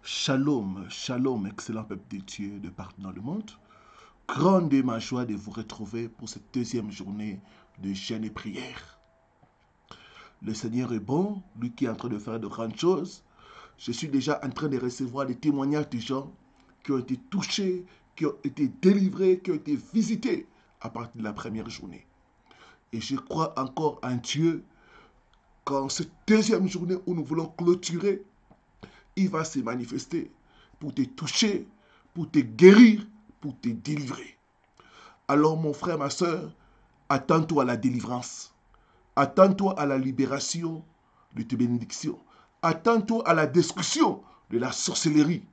Shalom, shalom, excellent peuple de Dieu de partout dans le monde. Grande est ma joie de vous retrouver pour cette deuxième journée de jeûne et prière. Le Seigneur est bon, lui qui est en train de faire de grandes choses. Je suis déjà en train de recevoir des témoignages de gens qui ont été touchés, qui ont été délivrés, qui ont été visités à partir de la première journée. Et je crois encore en Dieu qu'en cette deuxième journée où nous voulons clôturer, il va se manifester pour te toucher, pour te guérir, pour te délivrer. Alors mon frère, ma soeur, attends-toi à la délivrance. Attends-toi à la libération de tes bénédictions. Attends-toi à la destruction de la sorcellerie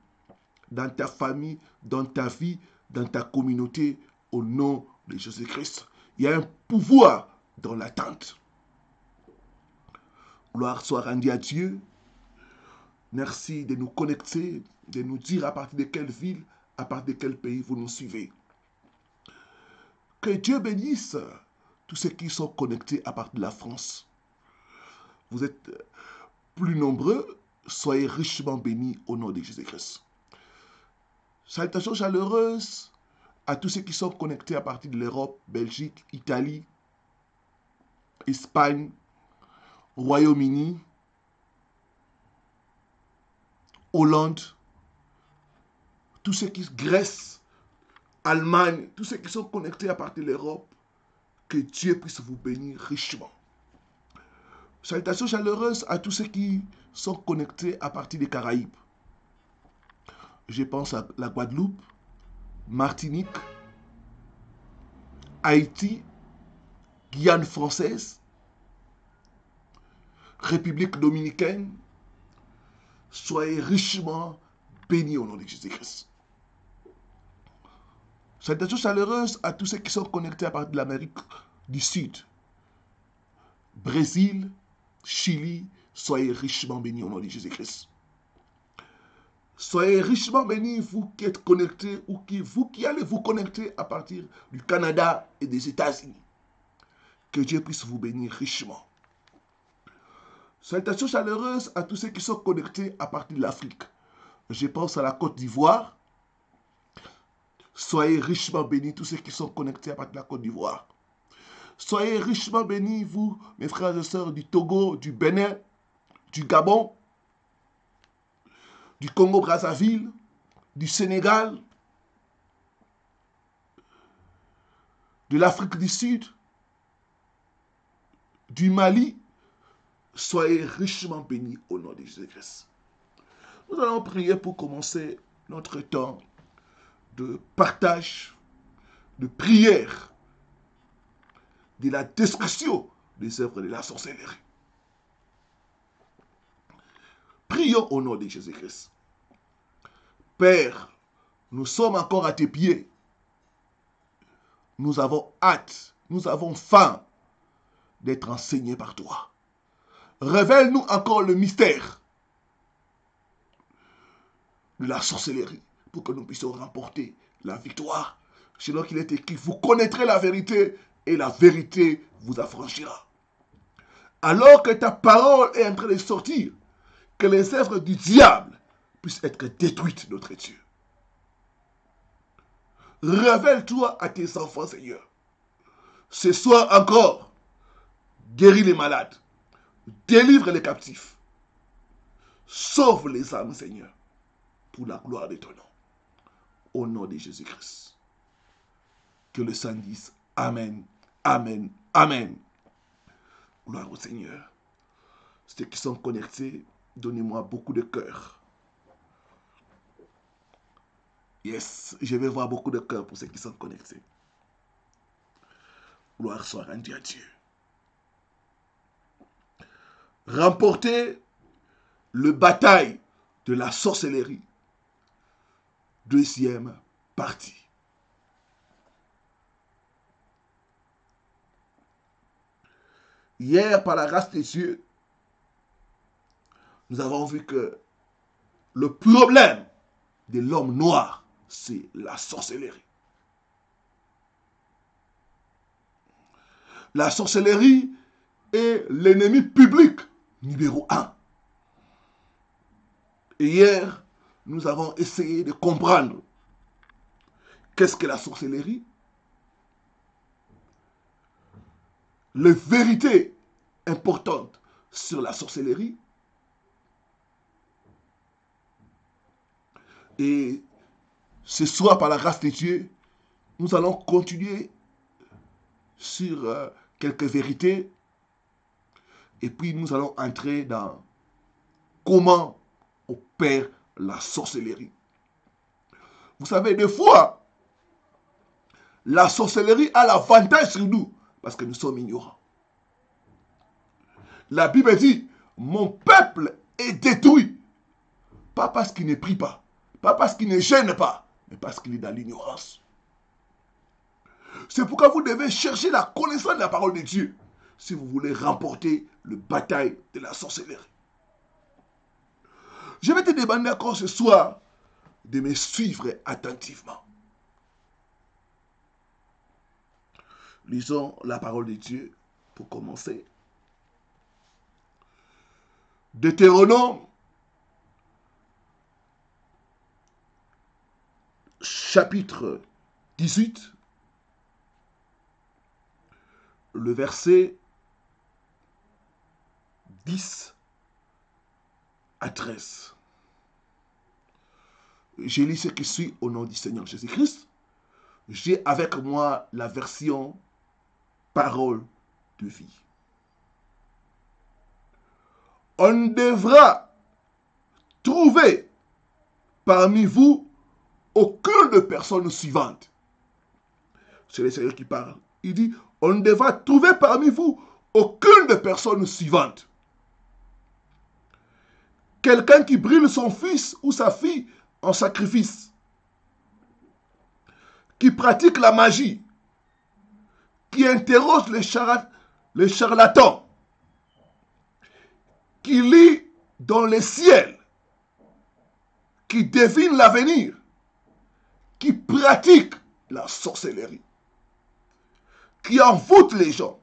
dans ta famille, dans ta vie, dans ta communauté, au nom de Jésus-Christ. Il y a un pouvoir dans l'attente. Gloire soit rendue à Dieu. Merci de nous connecter, de nous dire à partir de quelle ville, à partir de quel pays vous nous suivez. Que Dieu bénisse tous ceux qui sont connectés à partir de la France. Vous êtes plus nombreux, soyez richement bénis au nom de Jésus-Christ. Salutations chaleureuses à tous ceux qui sont connectés à partir de l'Europe, Belgique, Italie, Espagne, Royaume-Uni, Hollande, tous ceux qui Grèce, Allemagne, tous ceux qui sont connectés à partir de l'Europe, que Dieu puisse vous bénir richement. Salutations chaleureuses à tous ceux qui sont connectés à partir des Caraïbes. Je pense à la Guadeloupe, Martinique, Haïti, Guyane française, République dominicaine. Soyez richement bénis au nom de Jésus-Christ. Salutations chaleureuses à tous ceux qui sont connectés à partir de l'Amérique du Sud. Brésil, Chili, soyez richement bénis au nom de Jésus-Christ. Soyez richement bénis, vous qui êtes connectés ou vous qui allez vous connecter à partir du Canada et des États-Unis. Que Dieu puisse vous bénir richement. Salutations chaleureuses à tous ceux qui sont connectés à partir de l'Afrique. Je pense à la Côte d'Ivoire. Soyez richement bénis, tous ceux qui sont connectés à partir de la Côte d'Ivoire. Soyez richement bénis, vous, mes frères et sœurs du Togo, du Bénin, du Gabon, du Congo-Brazzaville, du Sénégal, de l'Afrique du Sud, du Mali. Soyez richement bénis au nom de Jésus-Christ. Nous allons prier pour commencer notre temps de partage, de prière, de la destruction des œuvres de la sorcellerie. Prions au nom de Jésus-Christ. Père, nous sommes encore à tes pieds. Nous avons hâte, nous avons faim d'être enseignés par toi. Révèle-nous encore le mystère de la sorcellerie pour que nous puissions remporter la victoire. Selon qu'il est écrit, vous connaîtrez la vérité et la vérité vous affranchira. Alors que ta parole est en train de sortir, que les œuvres du diable puissent être détruites, notre Dieu. Révèle-toi à tes enfants, Seigneur. Ce soir encore, guéris les malades, délivre les captifs, sauve les âmes, Seigneur, pour la gloire de ton nom. Au nom de Jésus-Christ. Que le Saint dise Amen, Amen, Amen. Gloire au Seigneur. Ceux qui sont connectés, donnez-moi beaucoup de cœur. Yes, je vais voir beaucoup de cœur pour ceux qui sont connectés. Gloire soit rendue à Dieu. Remporter le bataille de la sorcellerie. Deuxième partie. Hier, par la grâce de Dieu, nous avons vu que le problème de l'homme noir, c'est la sorcellerie. La sorcellerie est l'ennemi public numéro 1. Et hier, nous avons essayé de comprendre qu'est-ce que la sorcellerie, les vérités importantes sur la sorcellerie. Et ce soir, par la grâce de Dieu, nous allons continuer sur quelques vérités. Et puis nous allons entrer dans comment opère la sorcellerie. Vous savez, des fois, la sorcellerie a l'avantage sur nous parce que nous sommes ignorants. La Bible dit, mon peuple est détruit. Pas parce qu'il ne prie pas, pas parce qu'il ne gêne pas, mais parce qu'il est dans l'ignorance. C'est pourquoi vous devez chercher la connaissance de la parole de Dieu si vous voulez remporter la bataille de la sorcellerie. Je vais te demander encore ce soir de me suivre attentivement. Lisons la parole de Dieu pour commencer. Deutéronome, chapitre 18, le verset 10 à 13. Je lis ce qui suit au nom du Seigneur Jésus-Christ. J'ai avec moi la version parole de vie. On devra trouver parmi vous aucune de personnes suivantes. C'est le Seigneur qui parle. Il dit, on devra trouver parmi vous aucune de personnes suivantes. Quelqu'un qui brûle son fils ou sa fille en sacrifice, qui pratique la magie, qui interroge les charlatans, qui lit dans les ciels, qui devine l'avenir, qui pratique la sorcellerie, qui envoûte les gens,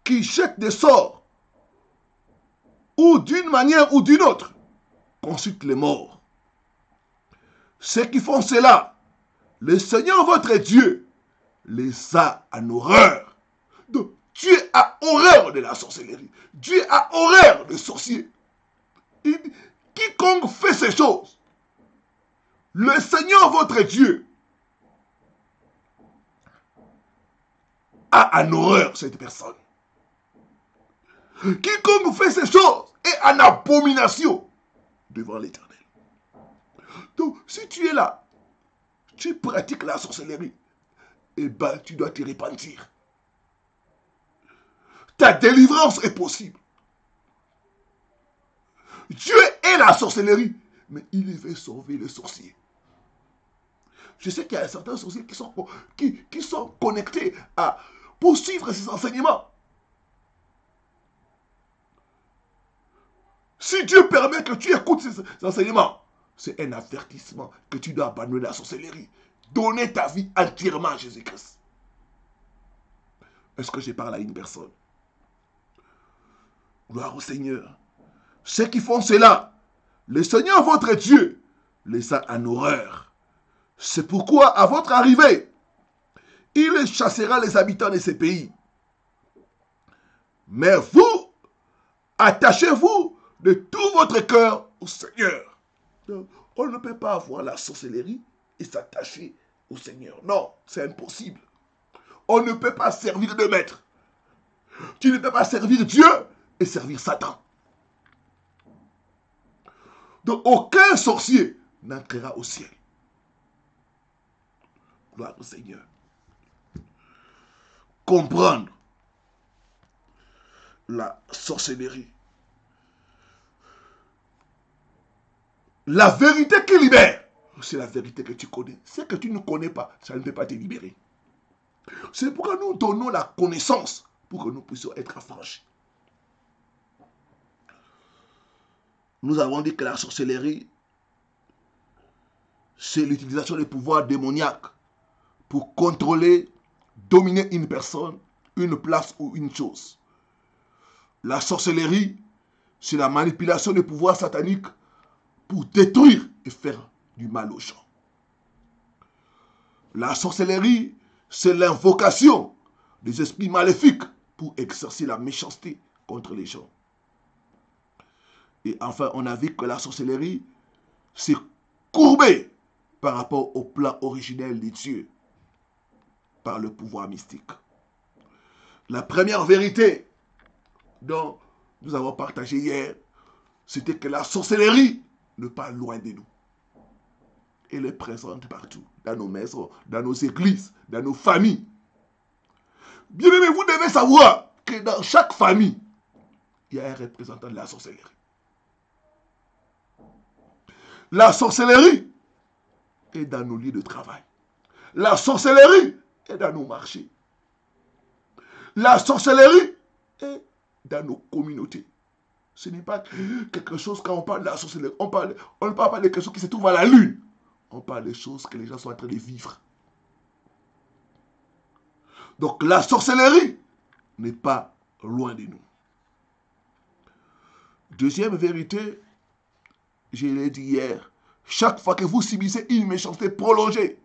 qui jette des sorts, ou d'une manière ou d'une autre, consulte les morts. Ceux qui font cela, le Seigneur votre Dieu les a en horreur. Donc, Dieu a horreur de la sorcellerie. Dieu a horreur des sorciers. Quiconque fait ces choses, le Seigneur votre Dieu a en horreur cette personne. Quiconque fait ces choses est en abomination devant l'Éternel. Donc, si tu es là, tu pratiques la sorcellerie, eh bien, tu dois te repentir. Ta délivrance est possible. Dieu est la sorcellerie, mais il veut sauver les sorciers. Je sais qu'il y a certains sorciers qui sont connectés à poursuivre ces enseignements. Si Dieu permet que tu écoutes ces enseignements, c'est un avertissement que tu dois abandonner la sorcellerie. Donner ta vie entièrement à Jésus-Christ. Est-ce que je parle à une personne? Gloire au Seigneur. Ceux qui font cela, le Seigneur votre Dieu les a en horreur. C'est pourquoi à votre arrivée, il chassera les habitants de ces pays. Mais vous, attachez-vous de tout votre cœur au Seigneur. Donc, on ne peut pas avoir la sorcellerie et s'attacher au Seigneur. Non, c'est impossible. On ne peut pas servir de maître. Tu ne peux pas servir Dieu et servir Satan. Donc, aucun sorcier n'entrera au ciel. Gloire au Seigneur. Comprendre la sorcellerie. La vérité qui libère, c'est la vérité que tu connais. Ce que tu ne connais pas, ça ne peut pas te libérer. C'est pourquoi nous donnons la connaissance pour que nous puissions être affranchis. Nous avons dit que la sorcellerie, c'est l'utilisation des pouvoirs démoniaques pour contrôler, dominer une personne, une place ou une chose. La sorcellerie, c'est la manipulation des pouvoirs sataniques pour détruire et faire du mal aux gens. La sorcellerie, c'est l'invocation des esprits maléfiques pour exercer la méchanceté contre les gens. Et enfin, on a vu que la sorcellerie s'est courbée par rapport au plan originel des dieux, par le pouvoir mystique. La première vérité dont nous avons partagé hier, c'était que la sorcellerie n'est pas loin de nous. Elle est présente partout, dans nos maisons, dans nos églises, dans nos familles. Bien-aimés, vous devez savoir que dans chaque famille, il y a un représentant de la sorcellerie. La sorcellerie est dans nos lieux de travail. La sorcellerie est dans nos marchés. La sorcellerie est dans nos communautés. Ce n'est pas quelque chose, quand on parle de la sorcellerie, on ne parle pas de quelque chose qui se trouve à la lune. On parle des choses que les gens sont en train de vivre. Donc la sorcellerie n'est pas loin de nous. Deuxième vérité, je l'ai dit hier, chaque fois que vous subissez une méchanceté prolongée,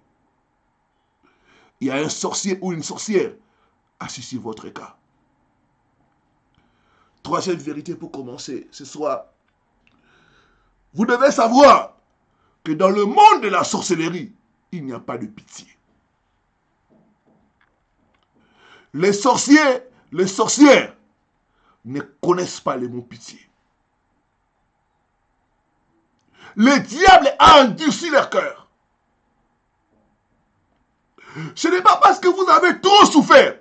il y a un sorcier ou une sorcière assis sur votre cas. Troisième vérité pour commencer ce soir, vous devez savoir que dans le monde de la sorcellerie, il n'y a pas de pitié. Les sorciers, les sorcières ne connaissent pas le mot pitié. Le diable a endurci leur cœur. Ce n'est pas parce que vous avez trop souffert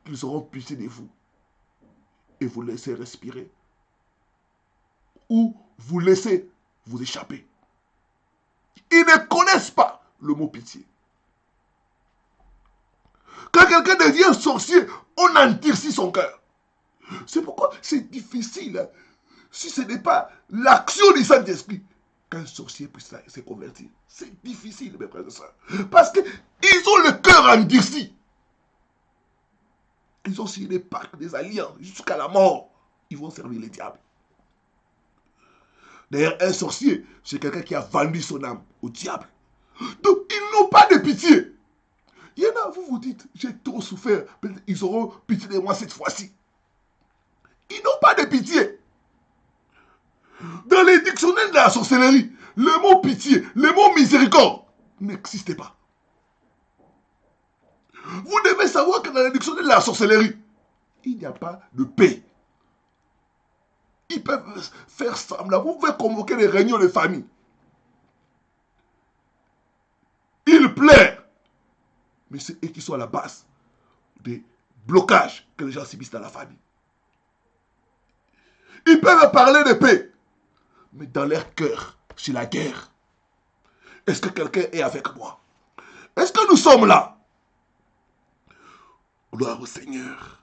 qu'ils auront pitié de vous et vous laisser respirer ou vous laisser vous échapper. Ils ne connaissent pas le mot pitié. Quand quelqu'un devient sorcier, on endurcit son cœur. C'est pourquoi c'est difficile, si ce n'est pas l'action du Saint-Esprit, qu'un sorcier puisse se convertir. C'est difficile, mes frères et sœurs. Parce qu'ils ont le cœur endurci. Ils ont signé des pactes, des alliances, jusqu'à la mort. Ils vont servir les diables. D'ailleurs, un sorcier, c'est quelqu'un qui a vendu son âme au diable. Donc, ils n'ont pas de pitié. Il y en a, vous vous dites, j'ai trop souffert. Peut-être ils auront pitié de moi cette fois-ci. Ils n'ont pas de pitié. Dans les dictionnaires de la sorcellerie, le mot pitié, le mot miséricorde n'existait pas. Vous devez savoir que dans les dictionnaires de la sorcellerie, il n'y a pas de paix. Ils peuvent faire semblant. Vous pouvez convoquer des réunions de famille. Ils plairent. Mais c'est eux qui sont à la base des blocages que les gens subissent dans la famille. Ils peuvent parler de paix. Mais dans leur cœur, c'est la guerre. Est-ce que quelqu'un est avec moi? Est-ce que nous sommes là? Gloire au Seigneur.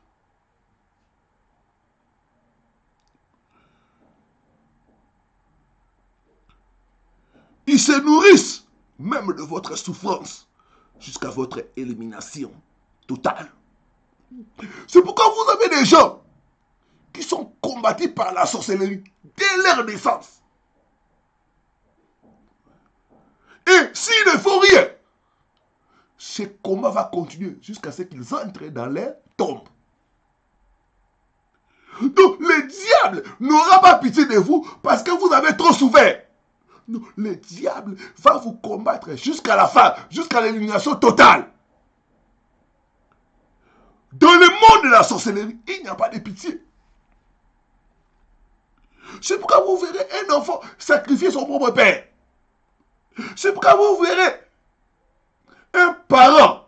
Ils se nourrissent même de votre souffrance jusqu'à votre élimination totale. C'est pourquoi vous avez des gens qui sont combattus par la sorcellerie dès leur naissance. Et s'ils ne font rien, ce combat va continuer jusqu'à ce qu'ils entrent dans leur tombe. Donc le diable n'aura pas pitié de vous parce que vous avez trop souffert. Non, le diable va vous combattre jusqu'à la fin, jusqu'à l'élimination totale. Dans le monde de la sorcellerie, il n'y a pas de pitié. C'est pourquoi vous verrez un enfant sacrifier son propre père. C'est pourquoi vous verrez un parent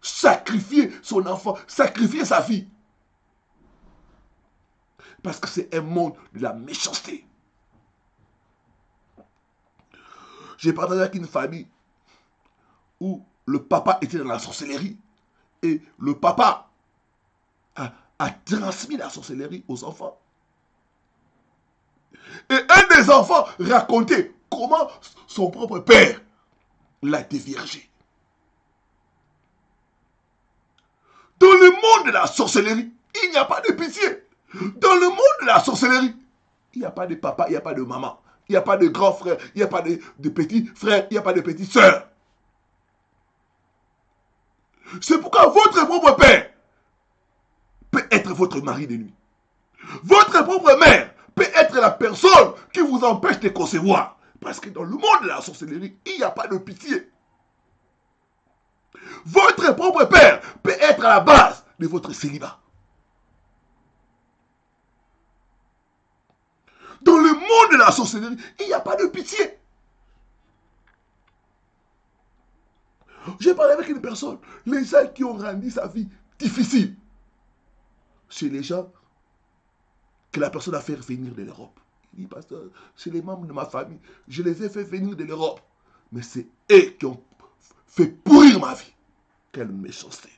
sacrifier son enfant, sacrifier sa fille. Parce que c'est un monde de la méchanceté. J'ai partagé avec une famille où le papa était dans la sorcellerie et le papa a transmis la sorcellerie aux enfants. Et un des enfants racontait comment son propre père l'a déviergé. Dans le monde de la sorcellerie, il n'y a pas de pitié. Dans le monde de la sorcellerie, Il n'y a pas de papa, il n'y a pas de maman. Il n'y a pas de grand frère, il n'y a pas de petit frère, il n'y a pas de petite sœur. C'est pourquoi votre propre père peut être votre mari de nuit. Votre propre mère peut être la personne qui vous empêche de concevoir. Parce que dans le monde de la sorcellerie, il n'y a pas de pitié. Votre propre père peut être à la base de votre célibat. Dans le monde de la sorcellerie, il n'y a pas de pitié. J'ai parlé avec une personne, les gens qui ont rendu sa vie difficile. C'est les gens que la personne a fait venir de l'Europe. Il dit, pasteur, c'est les membres de ma famille. Je les ai fait venir de l'Europe. Mais c'est eux qui ont fait pourrir ma vie. Quelle méchanceté.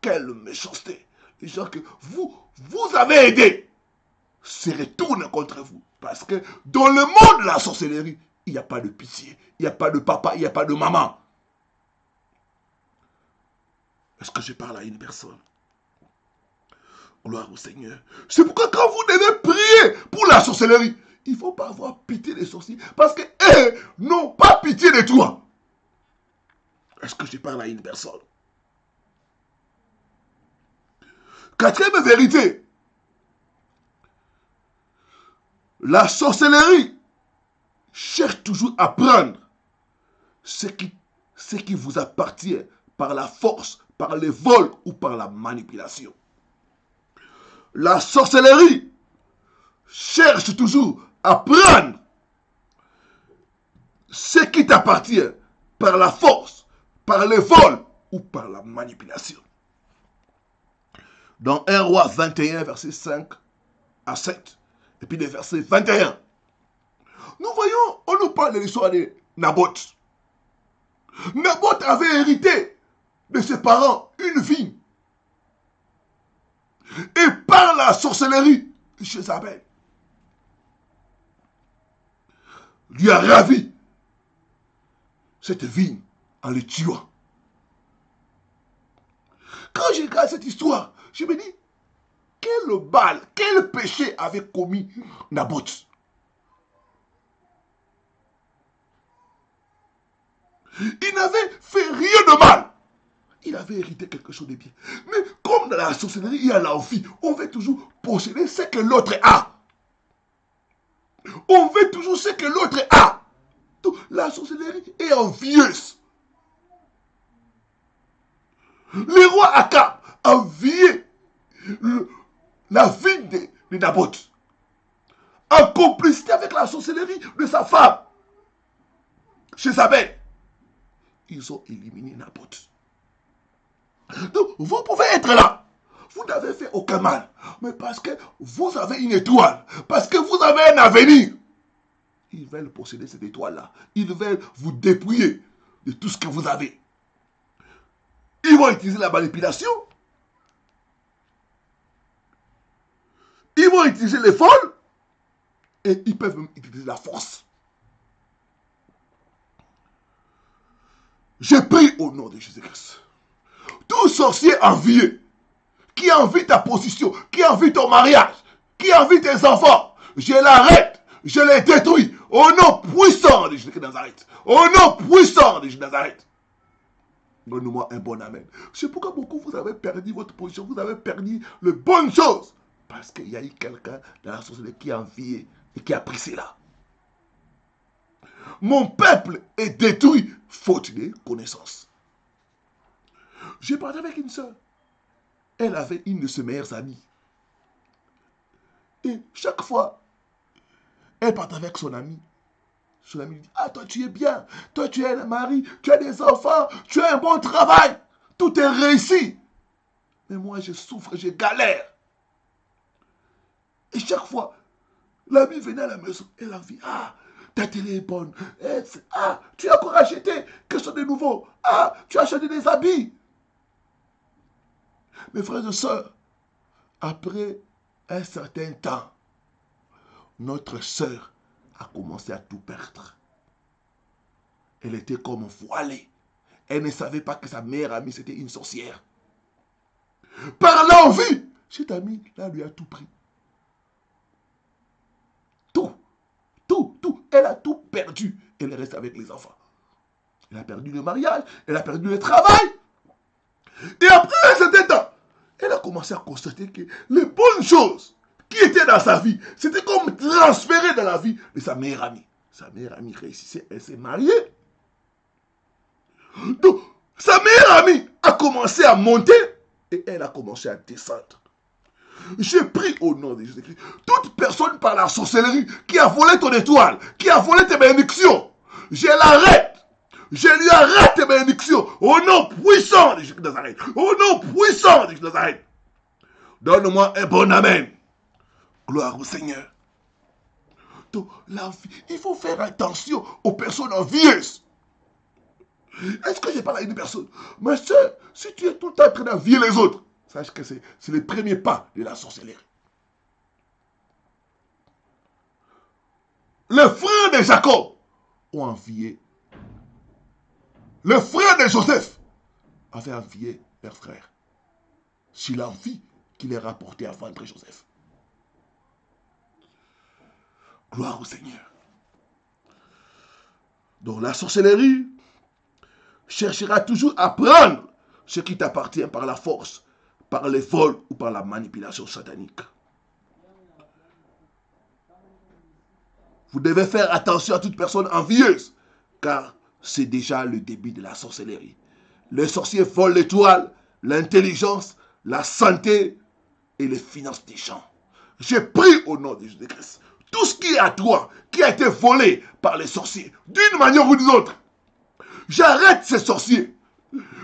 Quelle méchanceté. Les gens que vous avez aidés se retournent contre vous. Parce que dans le monde de la sorcellerie, il n'y a pas de pitié. Il n'y a pas de papa, il n'y a pas de maman. Est-ce que je parle à une personne? Gloire au Seigneur. C'est pourquoi quand vous devez prier pour la sorcellerie, il ne faut pas avoir pitié des sorciers. Parce qu'eux n'ont pas pitié de toi. Est-ce que je parle à une personne? Quatrième vérité. La sorcellerie cherche toujours à prendre ce qui vous appartient par la force, par le vol ou par la manipulation. La sorcellerie cherche toujours à prendre ce qui t'appartient par la force, par le vol ou par la manipulation. Dans 1 Roi 21, verset 5 à 7, et puis le verset 21, nous voyons, on nous parle de l'histoire de Naboth. Naboth avait hérité de ses parents une vigne. Et par la sorcellerie, Jézabel lui a ravi cette vigne en le tuant. Quand je regarde cette histoire, je me dis, quel mal, quel péché avait commis Naboth? Il n'avait fait rien de mal. Il avait hérité quelque chose de bien. Mais comme dans la sorcellerie, il y a l'envie. On veut toujours posséder ce que l'autre a. On veut toujours ce que l'autre a. Donc, la sorcellerie est envieuse. Le roi Akab a envié la vie de Naboth. En complicité avec la sorcellerie de sa femme. Jézabel. Ils ont éliminé Naboth. Donc, vous pouvez être là. Vous n'avez fait aucun mal. Mais parce que vous avez une étoile. Parce que vous avez un avenir. Ils veulent posséder cette étoile-là. Ils veulent vous dépouiller de tout ce que vous avez. Ils vont utiliser la manipulation. Ils vont utiliser les folles. Et ils peuvent même utiliser la force. Je prie au nom de Jésus-Christ. Tout sorcier envieux, qui envie ta position, qui envie ton mariage, qui envie tes enfants, je l'arrête, je les détruis. Au nom puissant de Jésus de Nazareth. Au nom puissant de Jésus de Nazareth. Donne-moi un bon amen. C'est pourquoi beaucoup vous avez perdu votre position, vous avez perdu les bonnes choses. Parce qu'il y a eu quelqu'un dans la société qui a envié et qui a pris cela. Mon peuple est détruit faute de connaissances. J'ai parlé avec une soeur. Elle avait une de ses meilleures amies. Et chaque fois, elle partait avec son ami. Son ami lui dit, ah, toi tu es bien, toi tu es un mari, tu as des enfants, tu as un bon travail, tout est réussi. Mais moi je souffre, je galère. Et chaque fois, l'ami venait à la maison, elle a dit, ah, ta télé est bonne, ah, tu as encore acheté quelque chose de nouveau, ah, tu as acheté des habits. Mes frères et sœurs, après un certain temps, notre sœur a commencé à tout perdre. Elle était comme voilée. Elle ne savait pas que sa meilleure amie, c'était une sorcière. Par l'envie, cette amie-là lui a tout pris. Tout Elle a tout perdu. Elle reste avec les enfants. Elle a perdu le mariage, elle a perdu le travail. Et après un certain temps, elle a commencé à constater que les bonnes choses qui étaient dans sa vie, c'était comme transféré dans la vie de sa meilleure amie. Sa meilleure amie réussissait, elle s'est mariée. Donc, sa meilleure amie a commencé à monter et elle a commencé à descendre. J'ai pris au nom de Jésus-Christ toute personne par la sorcellerie qui a volé ton étoile, qui a volé tes bénédictions. Je l'arrête. Je lui arrête tes bénédictions au nom puissant de Jésus de Nazareth. Au nom puissant de Jésus de Nazareth. Donne-moi un bon amen. Gloire au Seigneur. Donc, il faut faire attention aux personnes envieuses. Est-ce que j'ai parlé à une personne? Ma soeur, si tu es tout le temps en train d'envier les autres, sache que c'est les premiers pas de la sorcellerie. Les frères de Jacob ont envié. Les frères de Joseph avaient envié leur frère. C'est l'envie qui les rapportait à vendre Joseph. Gloire au Seigneur. Donc la sorcellerie cherchera toujours à prendre ce qui t'appartient par la force, par les vols ou par la manipulation satanique. Vous devez faire attention à toute personne envieuse, car c'est déjà le début de la sorcellerie. Les sorciers volent l'étoile, l'intelligence, la santé et les finances des gens. J'ai pris au nom de Jésus-Christ tout ce qui est à toi, qui a été volé par les sorciers, d'une manière ou d'une autre. J'arrête ces sorciers.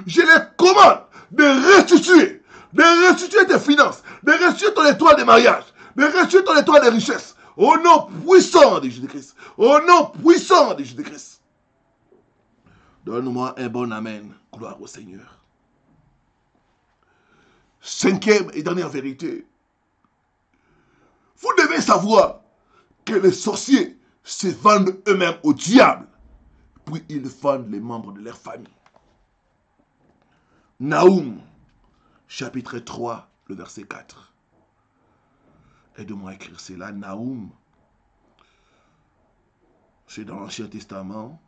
Je les commande de restituer tes finances, de restituer ton étoile de mariage, de restituer ton étoile de richesse. Au nom puissant de Jésus-Christ. Au nom puissant de Jésus-Christ. Donne-moi un bon amen. Gloire au Seigneur. Cinquième et dernière vérité. Vous devez savoir que les sorciers se vendent eux-mêmes au diable. Puis ils vendent les membres de leur famille. Naoum, chapitre 3, le verset 4. Aide-moi à écrire cela. Naoum, c'est dans l'Ancien Testament.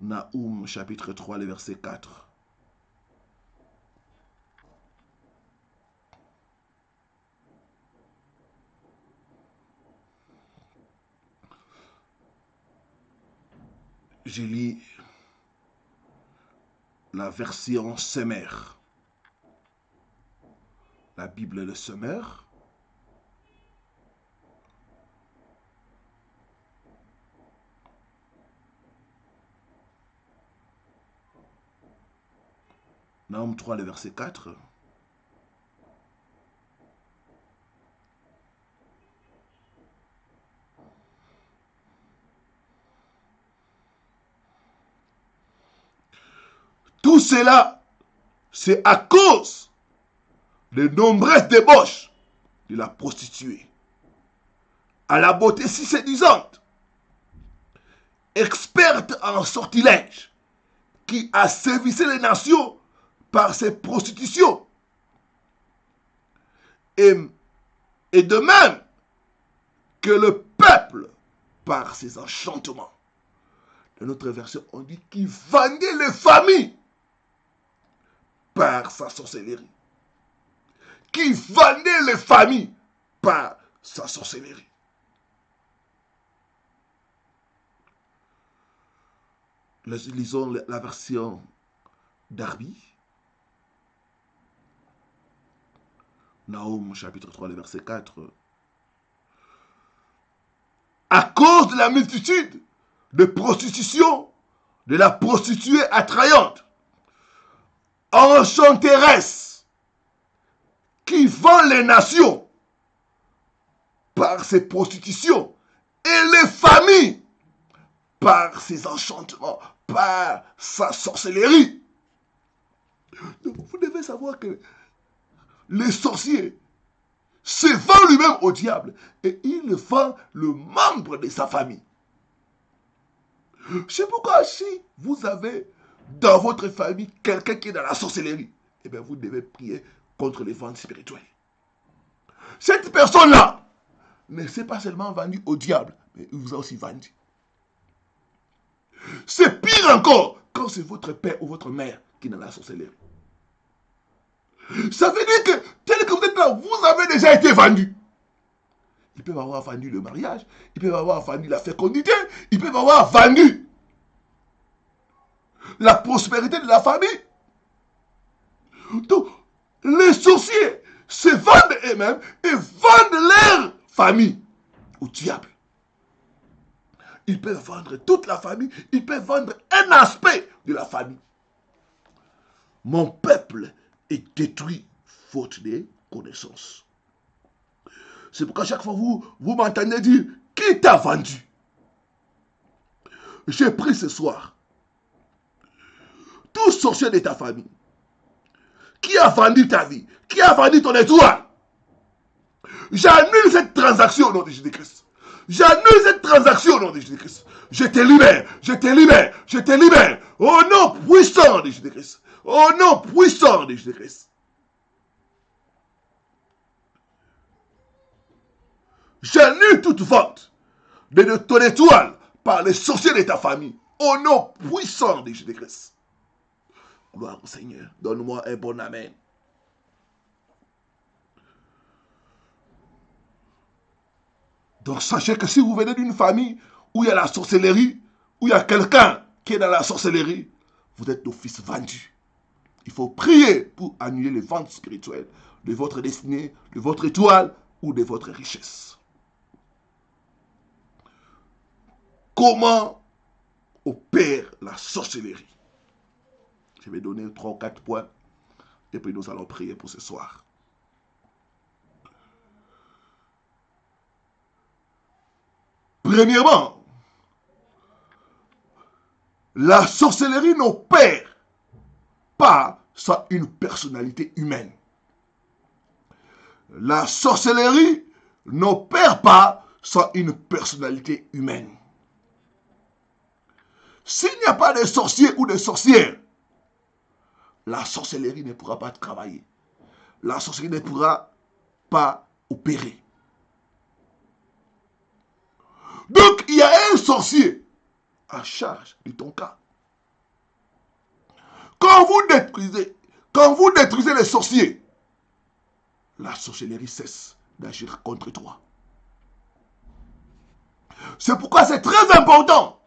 Naoum, chapitre 3, le verset 4. Je lis la version Semeur. La Bible est le Semeur. Naoum 3, le verset 4. Tout cela, c'est à cause des nombreuses débauches de la prostituée, à la beauté si séduisante, experte en sortilège, qui asservissait les nations par ses prostitutions. Et de même que le peuple par ses enchantements. Dans notre version, on dit qu'il vendait les familles par sa sorcellerie. Qui vendait les familles par sa sorcellerie. Lisons la version Darby. Naoum, chapitre 3, le verset 4. À cause de la multitude de prostitution, de la prostituée attrayante, enchanteresse, qui vend les nations par ses prostitutions et les familles par ses enchantements, par sa sorcellerie. Donc vous devez savoir que les sorciers se vend lui-même au diable et il vend le membre de sa famille. C'est pourquoi si vous avez dans votre famille quelqu'un qui est dans la sorcellerie, eh bien vous devez prier contre les ventes spirituelles. Cette personne-là ne s'est pas seulement vendue au diable, mais il vous a aussi vendu. C'est pire encore quand c'est votre père ou votre mère qui est dans la sorcellerie. Ça veut dire que, tel que vous êtes là, vous avez déjà été vendu. Ils peuvent avoir vendu le mariage, ils peuvent avoir vendu la fécondité, ils peuvent avoir vendu la prospérité de la famille. Donc, les sorciers se vendent eux-mêmes et vendent leur famille au diable. Ils peuvent vendre toute la famille, ils peuvent vendre un aspect de la famille. Mon peuple est détruit faute de connaissances. C'est pourquoi chaque fois vous m'entendez dire, qui t'a vendu? J'ai pris ce soir tout sorcier de ta famille. Qui a vendu ta vie? Qui a vendu ton étoile? J'annule cette transaction au nom de Jésus-Christ. J'annule cette transaction au nom de Jésus-Christ. Je te libère, je te libère, je te libère. Au nom puissant de Jésus-Christ. Au nom puissant de Jésus-Christ. J'annule toute vente de ton étoile par les sorciers de ta famille. Au nom puissant de Jésus-Christ. Gloire au Seigneur. Donne-moi un bon amen. Donc sachez que si vous venez d'une famille où il y a la sorcellerie, où il y a quelqu'un qui est dans la sorcellerie, vous êtes d'office vendu. Il faut prier pour annuler les ventes spirituelles de votre destinée, de votre étoile ou de votre richesse. Comment opère la sorcellerie? Je vais donner 3 ou 4 points et puis nous allons prier pour ce soir. Premièrement, la sorcellerie n'opère pas sans une personnalité humaine. La sorcellerie n'opère pas sans une personnalité humaine. S'il n'y a pas de sorcier ou de sorcière, la sorcellerie ne pourra pas travailler. La sorcellerie ne pourra pas opérer. Donc, il y a un sorcier en charge de ton cas. Quand vous détruisez les sorciers, la sorcellerie cesse d'agir contre toi. C'est pourquoi c'est très important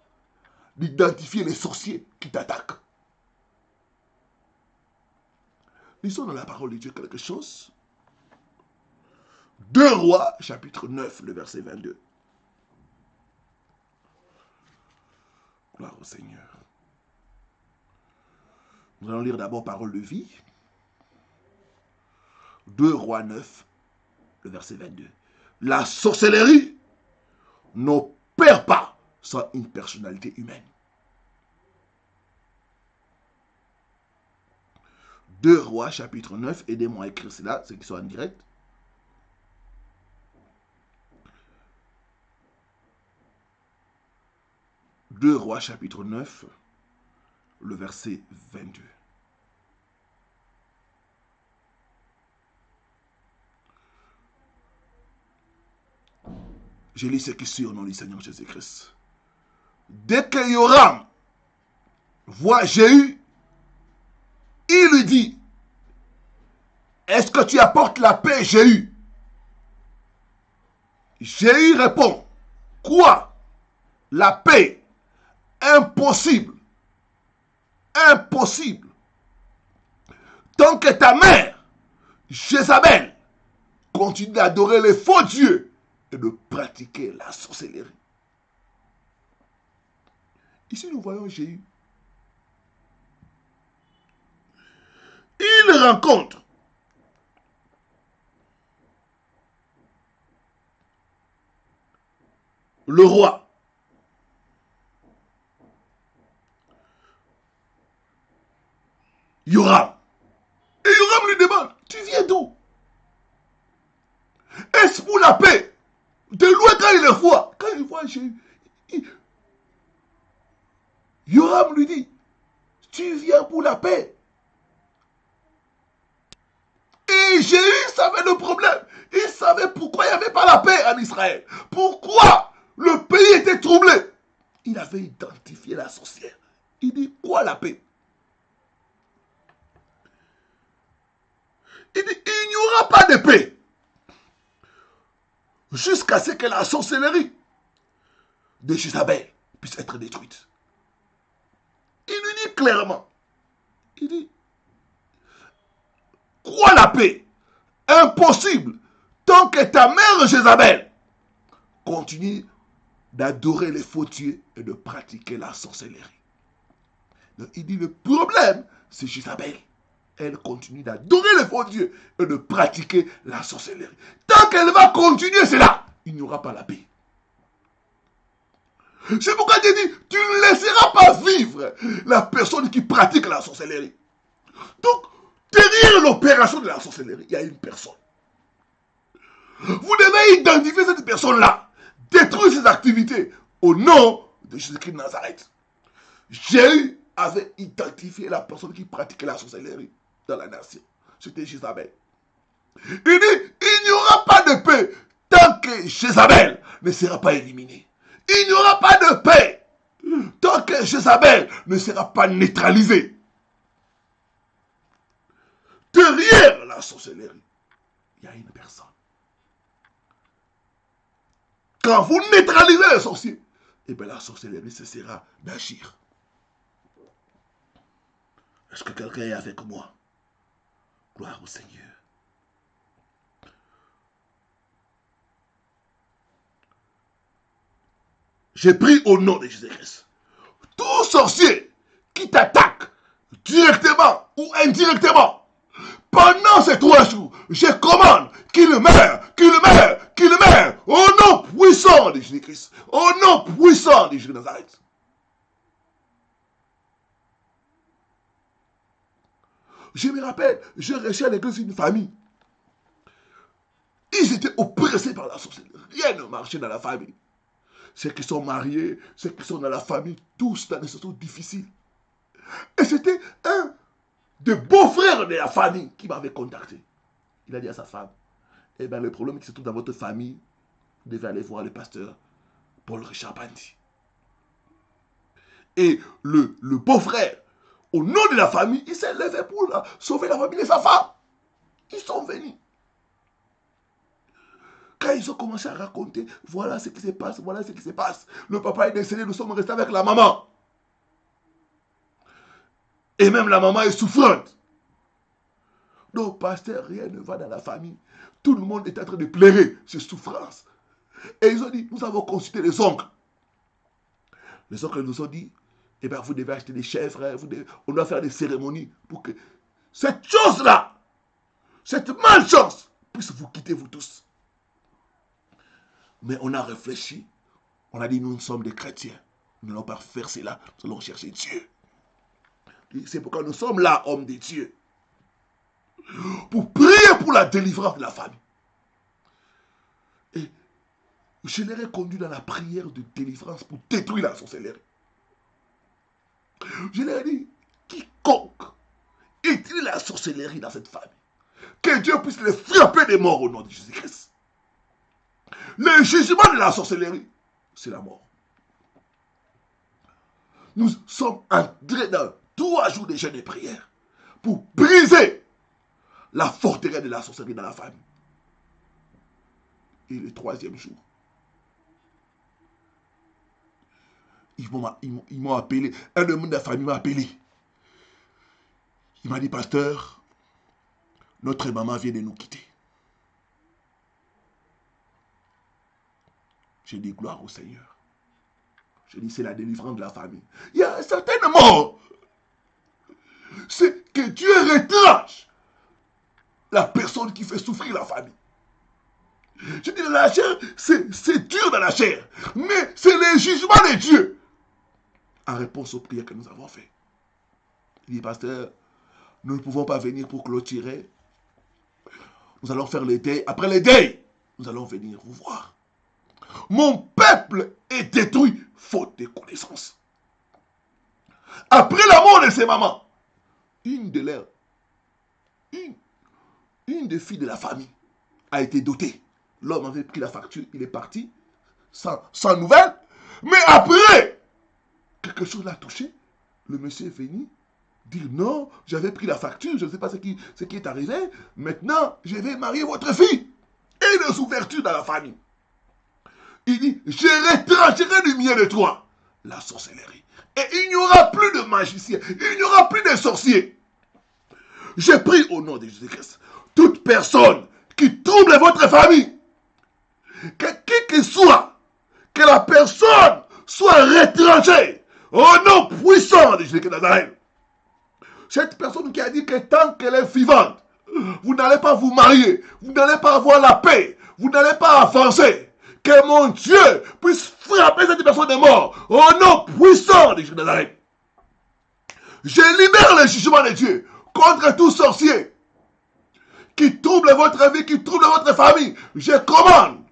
d'identifier les sorciers qui t'attaquent. Lisons dans la parole de Dieu quelque chose. 2 Rois, chapitre 9, le verset 22. Gloire au Seigneur. Nous allons lire d'abord parole de vie. 2 Rois 9, le verset 22. La sorcellerie n'opère pas sans une personnalité humaine. 2 Rois, chapitre 9, aidez-moi à écrire cela, ceux qui sont en direct. Deux Rois, chapitre 9, le verset 22. Je lis ce qui suit au nom du Seigneur Jésus-Christ. Dès que Yoram voit Jéhu, il lui dit, est-ce que tu apportes la paix, Jéhu? Jéhu répond, quoi? La paix? Impossible. Impossible. Tant que ta mère, Jézabel, continue d'adorer les faux dieux et de pratiquer la sorcellerie. Ici, nous voyons Jéhu. Il rencontre le roi. Yoram. Et Yoram lui demande, tu viens d'où? Est-ce pour la paix? De loin quand il le voit, quand il voit Jéhu, Yoram lui dit, tu viens pour la paix? Et Jéhu savait le problème. Il savait pourquoi il n'y avait pas la paix en Israël. Pourquoi le pays était troublé. il avait identifié la sorcière. Il dit, quoi la paix? Il dit, il n'y aura pas de paix jusqu'à ce que la sorcellerie de Jézabel puisse être détruite. Il nous dit clairement, il dit, quoi la paix? Impossible tant que ta mère Jézabel continue d'adorer les faux dieux et de pratiquer la sorcellerie. Donc, il dit, le problème, c'est Jézabel. Elle continue d'adorer les faux dieux et de pratiquer la sorcellerie. Tant qu'elle va continuer cela, il n'y aura pas la paix. C'est pourquoi tu dis, tu ne laisseras pas vivre la personne qui pratique la sorcellerie. Donc, derrière l'opération de la sorcellerie, il y a une personne. Vous devez identifier cette personne-là, détruire ses activités au nom de Jésus-Christ de Nazareth. Jésus avait identifié la personne qui pratiquait la sorcellerie dans la nation. C'était Jézabel. Il dit, il n'y aura pas de paix tant que Jézabel ne sera pas éliminée. Il n'y aura pas de paix tant que Jézabel ne sera pas neutralisée. Derrière la sorcellerie, il y a une personne. Quand vous neutralisez les sorciers, eh bien la sorcellerie cessera d'agir. Est-ce que quelqu'un est avec moi? Gloire au Seigneur. J'ai pris au nom de Jésus-Christ. Tout sorcier qui t'attaque directement ou indirectement, pendant ces 3 jours, je commande qu'il meure, qu'il meure, qu'il meure, au nom puissant de Jésus-Christ, au nom puissant de Jésus de Nazareth. Je me rappelle, je restais à l'église d'une famille. Ils étaient oppressés par la sorcellerie. Rien ne marchait dans la famille. Ceux qui sont mariés, ceux qui sont dans la famille, tous dans des situations difficiles. Et c'était un des beaux-frères de la famille qui m'avait contacté. Il a dit à sa femme, eh bien le problème qui se trouve dans votre famille, vous devez aller voir le pasteur Paul Richard Bandi. Et le beau-frère, au nom de la famille, il s'est levé pour sauver la famille de sa femme. Ils sont venus. Quand ils ont commencé à raconter, voilà ce qui se passe, voilà ce qui se passe. Le papa est décédé, nous sommes restés avec la maman. Et même la maman est souffrante. Donc, pasteur, rien ne va dans la famille. Tout le monde est en train de pleurer ces souffrances. Et ils ont dit, nous avons consulté les oncles. Les oncles nous ont dit, eh bien, vous devez acheter des chèvres, on doit faire des cérémonies pour que cette chose-là, cette malchance, puisse vous quitter, vous tous. Mais on a réfléchi, on a dit, nous sommes des chrétiens. Nous n'allons pas faire cela, nous allons chercher Dieu. C'est pourquoi nous sommes là, hommes de Dieu. Pour prier pour la délivrance de la famille. Et je les ai conduits dans la prière de délivrance pour détruire la sorcellerie. Je leur ai dit, quiconque utilise la sorcellerie dans cette famille, que Dieu puisse les frapper des morts au nom de Jésus-Christ. Le jugement de la sorcellerie, c'est la mort. Nous sommes entrés dans 3 jours de jeûne et prière pour briser la forteresse de la sorcellerie dans la famille. Et le 3e jour, ils m'ont appelé, un des membres de la famille m'a appelé. Il m'a dit, pasteur, notre maman vient de nous quitter. J'ai dit, gloire au Seigneur. J'ai dit, c'est la délivrance de la famille. Il y a un certain mort. C'est que Dieu retranche la personne qui fait souffrir la famille. Je dis, la chair, c'est dur dans la chair. Mais c'est le jugement de Dieu. En réponse aux prières que nous avons faites. Il dit, pasteur, nous ne pouvons pas venir pour clôturer. Nous allons faire les deuils. Après les deuils, nous allons venir vous voir. Mon peuple est détruit faute de connaissances. Après la mort de ses mamans, une des filles de la famille a été dotée. L'homme avait pris la facture, il est parti sans nouvelles. Mais après, quelque chose l'a touché. Le monsieur est venu dire non, j'avais pris la facture, je ne sais pas ce qui est arrivé. Maintenant, je vais marier votre fille. Et les ouvertures dans la famille. Il dit, je retrancherai du milieu de toi la sorcellerie. Et il n'y aura plus de magiciens, il n'y aura plus de sorciers. Je prie au nom de Jésus-Christ, toute personne qui trouble votre famille, qui que soit, que la personne soit retranchée au nom puissant de Jésus-Christ de Nazareth. Cette personne qui a dit que tant qu'elle est vivante, vous n'allez pas vous marier, vous n'allez pas avoir la paix, vous n'allez pas avancer. Que mon Dieu puisse frapper cette personne de mort au nom puissant de Jésus de Nazareth. Je libère le jugement de Dieu contre tout sorcier qui trouble votre vie, qui trouble votre famille. Je commande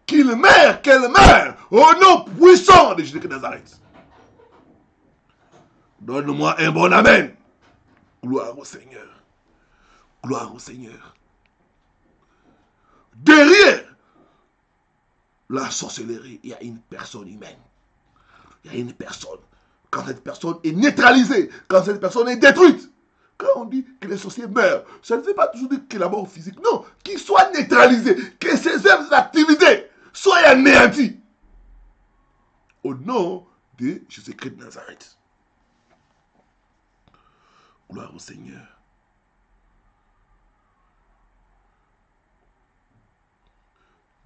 qu'il meure, qu'elle meure au nom puissant de Jésus de Nazareth. Donne-moi un bon amen. Gloire au Seigneur. Gloire au Seigneur. Derrière la sorcellerie, il y a une personne humaine. Il y a une personne. Quand cette personne est neutralisée, quand cette personne est détruite, quand on dit que les sorciers meurent, ça ne veut pas toujours dire que la mort physique. Non, qu'il soit neutralisé, que ses œuvres, ses activités soient anéanties. Au nom de Jésus-Christ de Nazareth. Gloire au Seigneur.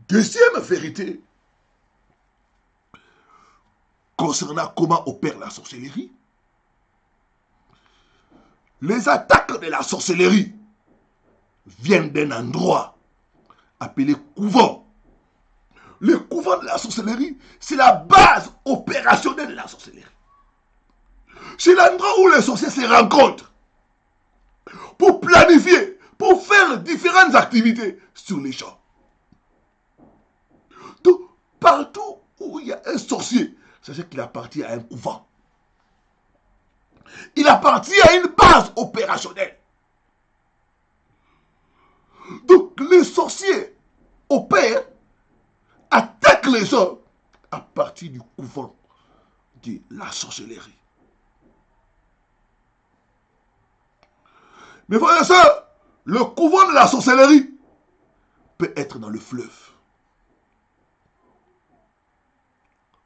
Deuxième vérité concernant comment opère la sorcellerie. Les attaques de la sorcellerie viennent d'un endroit appelé couvent. Le couvent de la sorcellerie, c'est la base opérationnelle de la sorcellerie. C'est l'endroit où les sorciers se rencontrent pour planifier, pour faire différentes activités sur les champs. Donc, partout où il y a un sorcier, sachez qu'il appartient à un couvent. Il appartient à une base opérationnelle. Donc, les sorciers opèrent, attaquent les hommes à partir du couvent de la sorcellerie. Mais voilà ça, le couvent de la sorcellerie peut être dans le fleuve.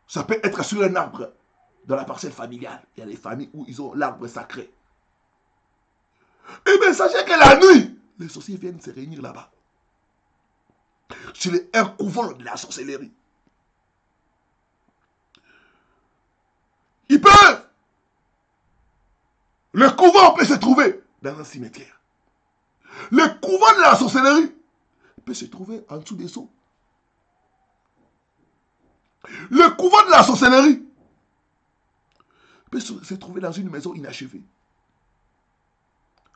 Ça peut être sur un arbre dans la parcelle familiale. Il y a des familles où ils ont l'arbre sacré. Et bien, sachez que la nuit, les sorciers viennent se réunir là-bas. C'est un couvent de la sorcellerie. Ils peuvent. Le couvent peut se trouver dans un cimetière. Le couvent de la sorcellerie peut se trouver en dessous des eaux. Le couvent de la sorcellerie peut se trouver dans une maison inachevée.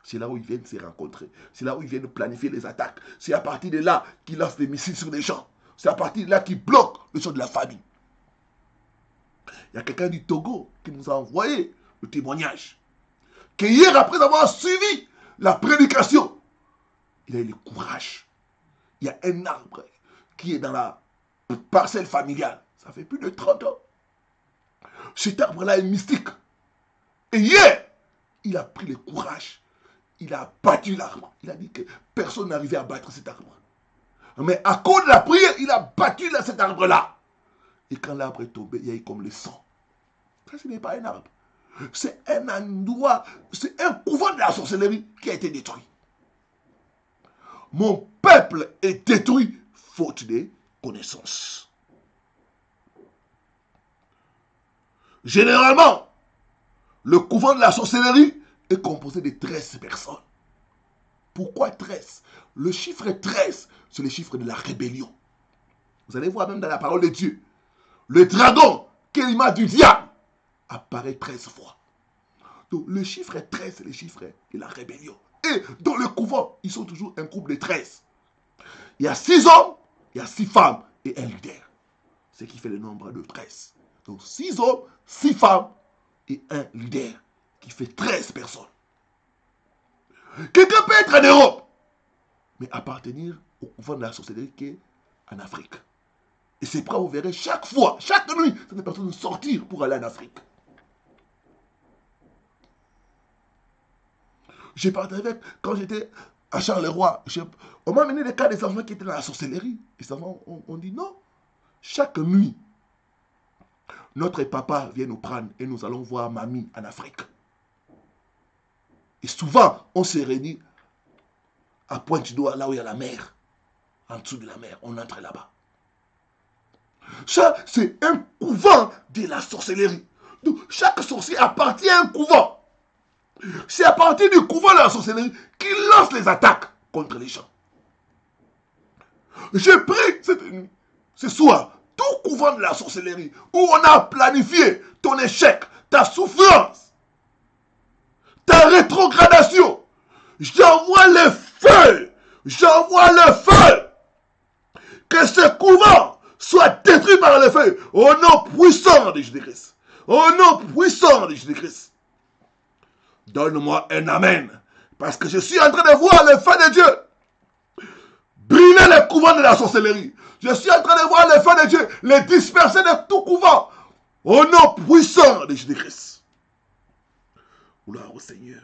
C'est là où ils viennent se rencontrer. C'est là où ils viennent planifier les attaques. C'est à partir de là qu'ils lancent des missiles sur les gens. C'est à partir de là qu'ils bloquent le champ de la famille. Il y a quelqu'un du Togo qui nous a envoyé le témoignage. Que hier, après avoir suivi la prédication, il a eu le courage. Il y a un arbre qui est dans la parcelle familiale. Ça fait plus de 30 ans. Cet arbre-là est mystique. Et hier, il a pris le courage. Il a battu l'arbre. Il a dit que personne n'arrivait à battre cet arbre. Mais à cause de la prière, il a battu cet arbre-là. Et quand l'arbre est tombé, il y a eu comme le sang. Ça, ce n'est pas un arbre. C'est un endroit, c'est un couvent de la sorcellerie qui a été détruit. Mon peuple est détruit faute de connaissances. Généralement, le couvent de la sorcellerie est composé de 13 personnes. Pourquoi 13? Le chiffre 13, c'est le chiffre de la rébellion. Vous allez voir même dans la parole de Dieu. Le dragon, qui est l'image du diable, apparaît 13 fois. Donc le chiffre 13, c'est le chiffre de la rébellion. Et dans le couvent, ils sont toujours un couple de 13. Il y a 6 hommes, il y a 6 femmes et un leader. Ce qui fait le nombre de 13. Donc 6 hommes, 6 femmes et un leader qui fait 13 personnes. Quelqu'un peut être en Europe, mais appartenir au couvent de la sorcellerie qui est en Afrique. Et c'est pourquoi vous verrez chaque fois, chaque nuit, cette personne sortir pour aller en Afrique. J'ai parlé avec, quand j'étais à Charleroi, on m'a amené des cas des enfants qui étaient dans la sorcellerie. Les enfants ont dit non. Chaque nuit, notre papa vient nous prendre et nous allons voir mamie en Afrique. Et souvent, on se réunit à Pointe-du-Doigt, là où il y a la mer. En dessous de la mer, on entre là-bas. Ça, c'est un couvent de la sorcellerie. Donc, chaque sorcier appartient à un couvent. C'est à partir du couvent de la sorcellerie qu'il lance les attaques contre les gens. J'ai pris cette nuit, ce soir, tout couvent de la sorcellerie où on a planifié ton échec, ta souffrance, ta rétrogradation. J'envoie le feu. J'envoie le feu. Que ce couvent soit détruit par le feu. Au nom puissant de Jésus-Christ. Au nom puissant de Jésus-Christ. Donne-moi un amen. Parce que je suis en train de voir le feu de Dieu brûler les couvents de la sorcellerie. Je suis en train de voir le feu de Dieu les disperser de tout couvent. Au nom puissant de Jésus-Christ. Gloire au Seigneur.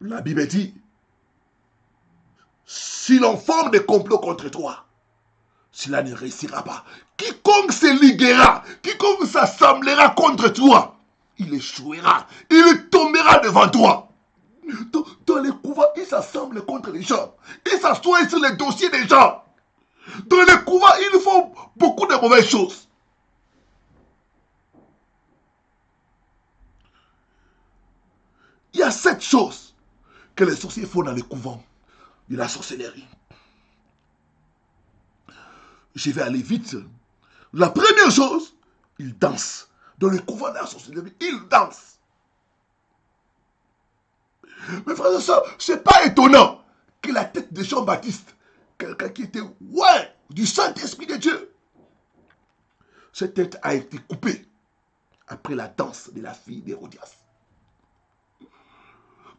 La Bible dit, si l'on forme des complots contre toi, cela ne réussira pas. Quiconque se liguera, quiconque s'assemblera contre toi, il échouera, il tombera devant toi. Dans les couvents, ils s'assemblent contre les gens. Ils s'assoient sur les dossiers des gens. Dans les couvents, ils font beaucoup de mauvaises choses. Il y a 7 choses que les sorciers font dans les couvents de la sorcellerie. Je vais aller vite. La première chose, ils dansent. Dans le couvent de la sorcellerie, ils dansent. Mais frères et sœurs, c'est pas étonnant que la tête de Jean-Baptiste, quelqu'un qui était du Saint-Esprit de Dieu, cette tête a été coupée après la danse de la fille d'Hérodias.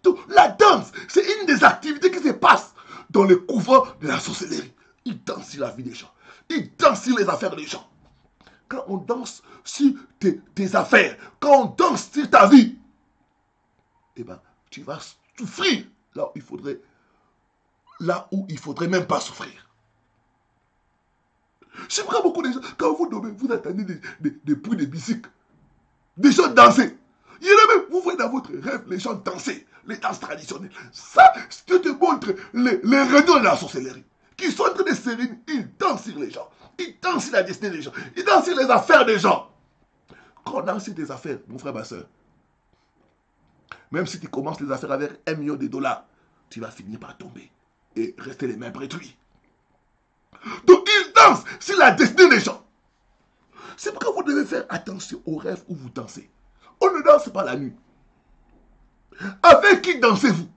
Donc, la danse, c'est une des activités qui se passe dans le couvent de la sorcellerie. Ils dansent sur la vie des gens. Ils dansent sur les affaires des gens. Quand on danse sur tes affaires, quand on danse sur ta vie, eh ben, tu vas souffrir là où il faudrait même pas souffrir. C'est vrai, beaucoup de gens, quand vous dormez, vous attendez des bruits de bicycles, des gens danser. Il y en a même, vous voyez dans votre rêve les gens danser, les danses traditionnelles. Ça, je te montre les réunions de la sorcellerie, qui sont en train de se réunir, ils dansent sur les gens, ils dansent sur la destinée des gens, ils dansent sur les affaires des gens. Quand on danse sur tes affaires, mon frère, ma soeur, même si tu commences les affaires avec $1 million, tu vas finir par tomber et rester les mains réduites. Donc ils dansent sur la destinée des gens. C'est pourquoi vous devez faire attention aux rêves où vous dansez. On ne danse pas la nuit. Avec qui dansez-vous?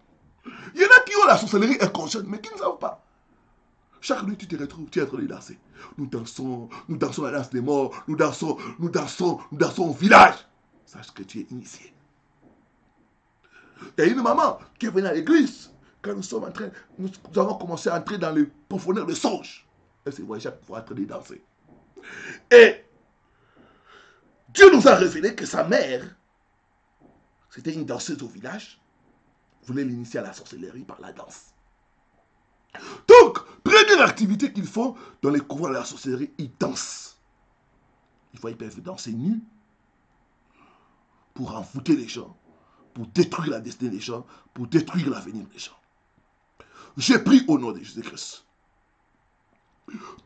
Il y en a qui ont la sorcellerie inconsciente, mais qui ne savent pas. Chaque nuit, tu te retrouves, tu es en train de danser. Nous dansons la danse des morts, nous dansons au village. Sache que tu es initié. Il y a une maman qui est venue à l'église. Quand nous avons commencé à entrer dans les profondeurs de songe. Elle se voyait chaque fois en train de danser. Et Dieu nous a révélé que sa mère, c'était une danseuse au village, voulait l'initier à la sorcellerie par la danse. Donc, première activité qu'ils font dans les couvents de la sorcellerie, ils dansent. Ils peuvent danser nus pour envoûter les gens, pour détruire la destinée des gens, pour détruire l'avenir des gens. J'ai pris au nom de Jésus-Christ.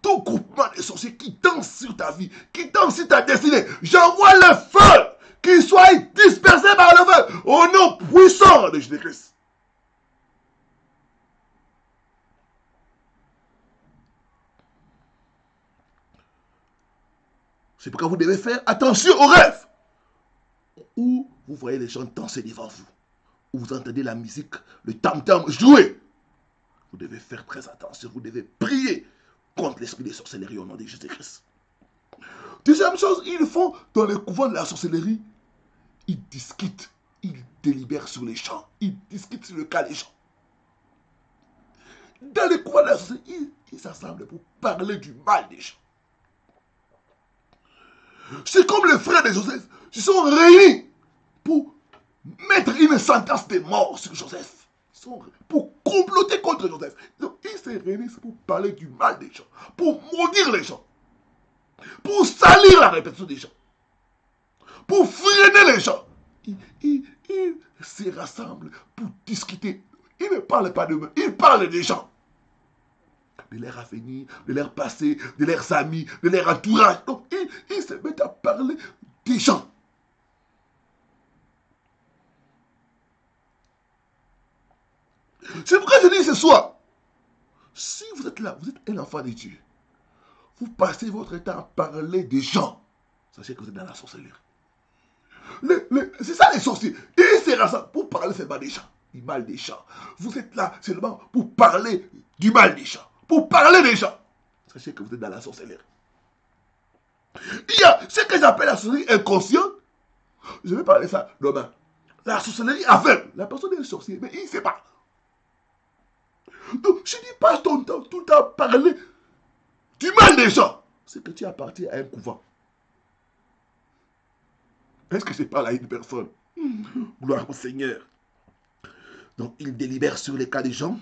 Tout groupement de sorciers qui dansent sur ta vie, qui dansent sur ta destinée, j'envoie le feu, qu'ils soient dispersés par le feu, au nom puissant de Jésus-Christ. C'est pourquoi vous devez faire attention aux rêves. Où vous voyez les gens danser devant vous, où vous entendez la musique, le tam-tam jouer. Vous devez faire très attention, vous devez prier contre l'esprit de sorcellerie au nom de Jésus-Christ. Deuxième chose, ils font dans les couvents de la sorcellerie, ils discutent, ils délibèrent sur les champs, ils discutent sur le cas des gens. Dans les couvents de la sorcellerie, ils s'assemblent pour parler du mal des gens. C'est comme les frères de Joseph. Ils sont réunis pour mettre une sentence de mort sur Joseph. Ils sont pour comploter contre Joseph. Donc, ils se réunissent pour parler du mal des gens, pour maudire les gens, pour salir la réputation des gens, pour freiner les gens. Ils se rassemblent pour discuter. Ils ne parlent pas d'eux-mêmes, ils parlent des gens. De leur avenir, de leur passé, de leurs amis, de leur entourage. Donc, ils se mettent à parler des gens. C'est pourquoi je dis ce soir, si vous êtes là, vous êtes un enfant de Dieu, vous passez votre temps à parler des gens, sachez que vous êtes dans la sorcellerie. C'est ça les sorciers. Ils se rassemblent pour parler seulement des gens, du mal des gens. Vous êtes là seulement pour parler du mal des gens, pour parler des gens. Sachez que vous êtes dans la sorcellerie. Il y a ce que j'appelle la sorcellerie inconsciente. Je vais parler de ça demain. La sorcellerie aveugle. La personne est un sorcier, mais il ne sait pas. Donc, je ne dis pas ton temps, tout le temps parler du mal des gens. C'est que tu appartiens à un couvent. Est-ce que je parle à une personne? Gloire au Seigneur. Donc, il délibère sur les cas des gens.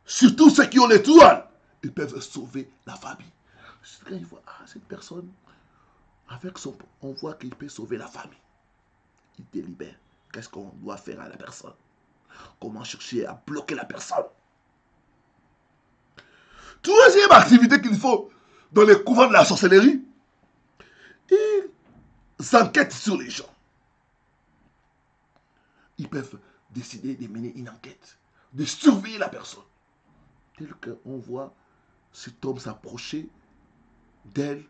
Surtout ceux qui ont l'étoile. Ils peuvent sauver la famille. Quand ils voient, cette personne, avec son... On voit qu'il peut sauver la famille. Il délibère. Qu'est-ce qu'on doit faire à la personne? Comment chercher à bloquer la personne? Troisième activité qu'il faut dans les couvents de la sorcellerie, ils enquêtent sur les gens. Ils peuvent décider de mener une enquête, de surveiller la personne. Tel qu'on voit cet homme s'approcher d'elle,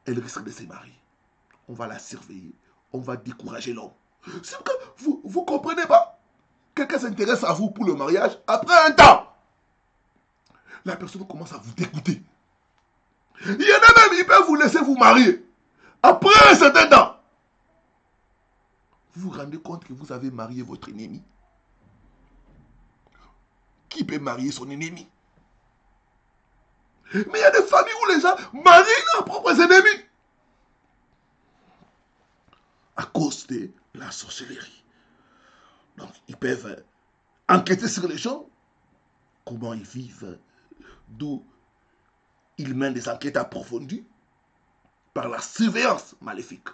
elle risque de se marier. On va la surveiller, on va décourager l'homme. C'est que vous ne comprenez pas. Quelqu'un s'intéresse à vous pour le mariage, après un temps, la personne commence à vous dégoûter. Il y en a même, ils peuvent vous laisser vous marier. Après un certain temps, vous vous rendez compte que vous avez marié votre ennemi. Qui peut marier son ennemi? Mais il y a des familles où les gens marient leurs propres ennemis. À cause de la sorcellerie. Donc, ils peuvent enquêter sur les gens, comment ils vivent, d'où ils mènent des enquêtes approfondies par la surveillance maléfique.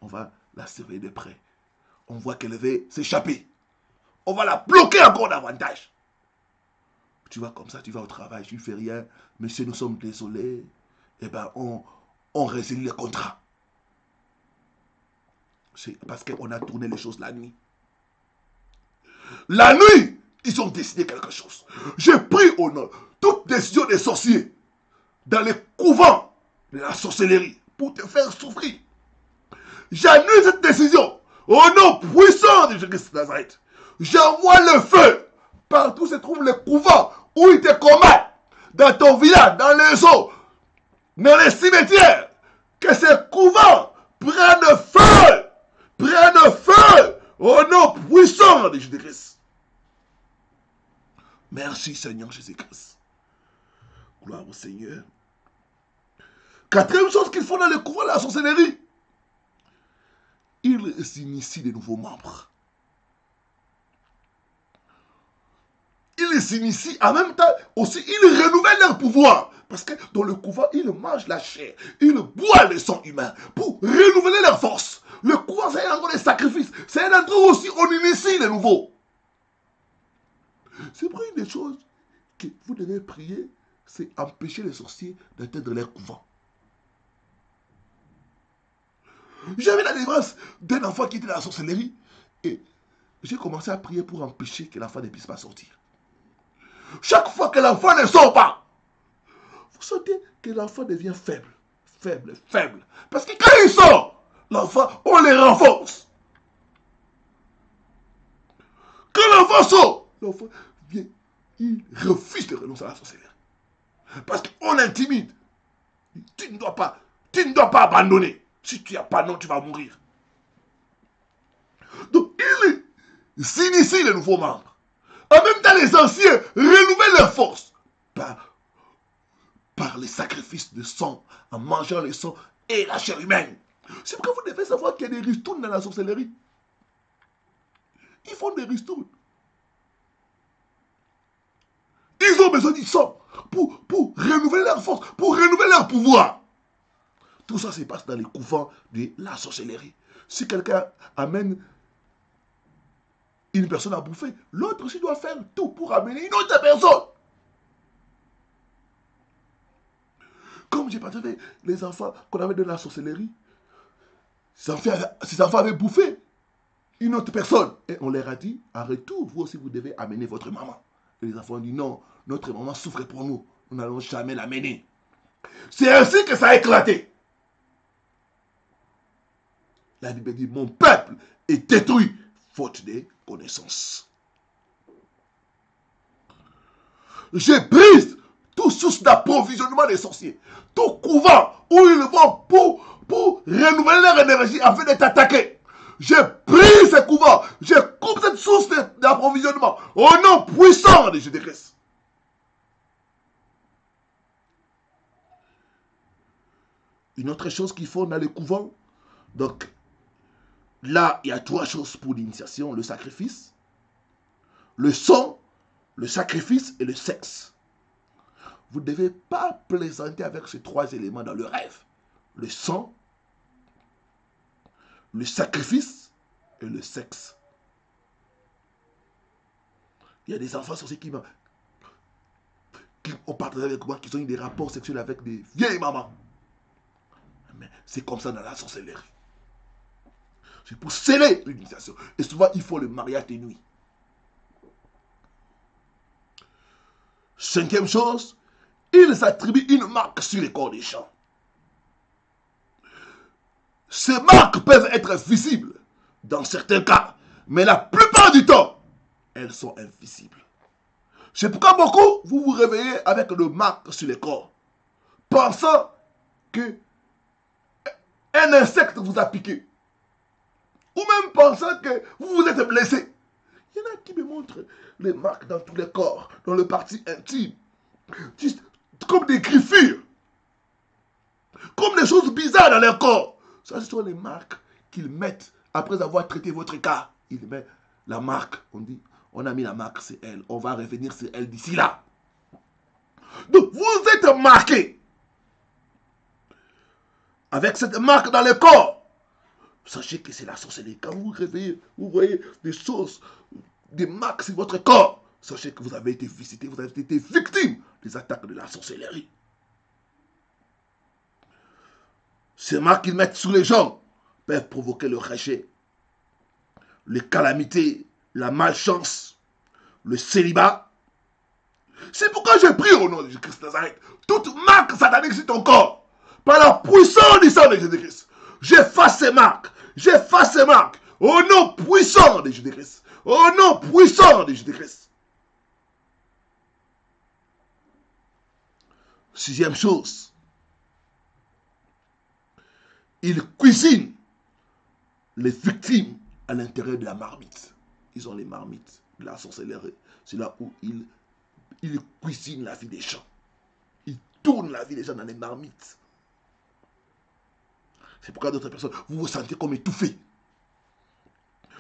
On va la surveiller de près. On voit qu'elle veut s'échapper. On va la bloquer encore davantage. Tu vas comme ça, tu vas au travail, tu ne fais rien. Monsieur, nous sommes désolés. Eh bien, on résilie le contrat. C'est parce qu'on a tourné les choses la nuit. La nuit, ils ont décidé quelque chose. J'ai pris au nom toute décision des sorciers dans les couvents de la sorcellerie pour te faire souffrir. J'annule cette décision au nom puissant de Jésus-Christ de Nazareth. J'envoie le feu partout où se trouvent les couvents où ils te combattent, dans ton village, dans les eaux, dans les cimetières. Que ces couvents prennent feu, au nom puissant de Jésus-Christ. Merci Seigneur Jésus-Christ. Gloire au Seigneur. Quatrième chose qu'il faut dans le couvent de la sorcellerie, ils initient de nouveaux membres. Ils initient en même temps aussi, ils renouvellent leur pouvoir. Parce que dans le couvent, ils mangent la chair, ils boivent le sang humain pour renouveler leur force. Le couvent, c'est un endroit de sacrifice. C'est un endroit aussi où on initie de nouveau. C'est pour une des choses que vous devez prier, c'est empêcher les sorciers d'atteindre leur couvent. J'avais la délivrance d'un enfant qui était dans la sorcellerie et j'ai commencé à prier pour empêcher que l'enfant ne puisse pas sortir. Chaque fois que l'enfant ne sort pas, vous sentez que l'enfant devient faible. Parce que quand il sort, l'enfant, on les renforce. Quand l'enfant sort, l'enfant vient, il refuse de renoncer à la sorcellerie. Parce qu'on l'intimide. Tu ne dois pas abandonner. Si tu n'as pas non, tu vas mourir. Donc, il s'initie les nouveaux membres. En même temps, les anciens renouvellent leur force par par les sacrifices de sang, en mangeant le sang et la chair humaine. C'est pourquoi vous devez savoir qu'il y a des ristournes dans la sorcellerie. Ils font des ristournes. Ils ont besoin du sang pour renouveler leur force, pour renouveler leur pouvoir. Tout ça se passe dans les couvents de la sorcellerie. Si quelqu'un amène une personne à bouffer, l'autre aussi doit faire tout pour amener une autre personne. Comme j'ai partagé les enfants qu'on avait donné à la sorcellerie, ces enfants avaient bouffé une autre personne. Et on leur a dit, en retour, vous aussi vous devez amener votre maman. Et les enfants ont dit, non, notre maman souffre pour nous. Nous n'allons jamais l'amener. C'est ainsi que ça a éclaté. La Bible dit, mon peuple est détruit, faute de connaissances. Je brise toute source d'approvisionnement des sorciers. Tout couvent où ils vont pour renouveler leur énergie afin d'être attaqués. Je brise ces couvents. Je coupe cette source d'approvisionnement au nom puissant de Jésus-Christ. Une autre chose qu'ils font dans les couvents, donc là, il y a 3 choses pour l'initiation, le sacrifice, le sang, le sacrifice et le sexe. Vous ne devez pas plaisanter avec ces 3 éléments dans le rêve. Le sang, le sacrifice et le sexe. Il y a des enfants sorciers qui ont partagé avec moi, qui ont eu des rapports sexuels avec des vieilles mamans. Mais c'est comme ça dans la sorcellerie. C'est pour sceller l'initiation. Et souvent, il faut le mariage des nuits. 5e chose, ils attribuent une marque sur les corps des gens. Ces marques peuvent être visibles dans certains cas, mais la plupart du temps, elles sont invisibles. C'est pourquoi beaucoup, vous vous réveillez avec des marques sur les corps, pensant que un insecte vous a piqué, ou même pensant que vous vous êtes blessé. Il y en a qui me montrent les marques dans tous les corps, dans le parti intime, comme des griffures, comme des choses bizarres dans leur corps. Ça, ce sont les marques qu'ils mettent après avoir traité votre cas. Ils mettent la marque, on dit, on a mis la marque, c'est elle, on va revenir sur elle d'ici là. Donc, vous êtes marqué avec cette marque dans le corps. Sachez que c'est la sorcellerie. Quand vous vous réveillez, vous voyez des choses, des marques sur votre corps. Sachez que vous avez été visité, vous avez été victime des attaques de la sorcellerie. Ces marques qu'ils mettent sur les gens peuvent provoquer le rejet, les calamités, la malchance, le célibat. C'est pourquoi je prie au nom de Jésus-Christ de Nazareth. Toute marque satanique sur ton corps, par la puissance du sang de Jésus-Christ, j'efface ces marques. J'efface ces marques au nom puissant de Jésus-Christ. Au nom puissant de Jésus-Christ. 6e chose, ils cuisinent les victimes à l'intérieur de la marmite. Ils ont les marmites de la sorcellerie. C'est là où ils cuisinent la vie des gens. Ils tournent la vie des gens dans les marmites. C'est pourquoi d'autres personnes, vous vous sentez comme étouffé.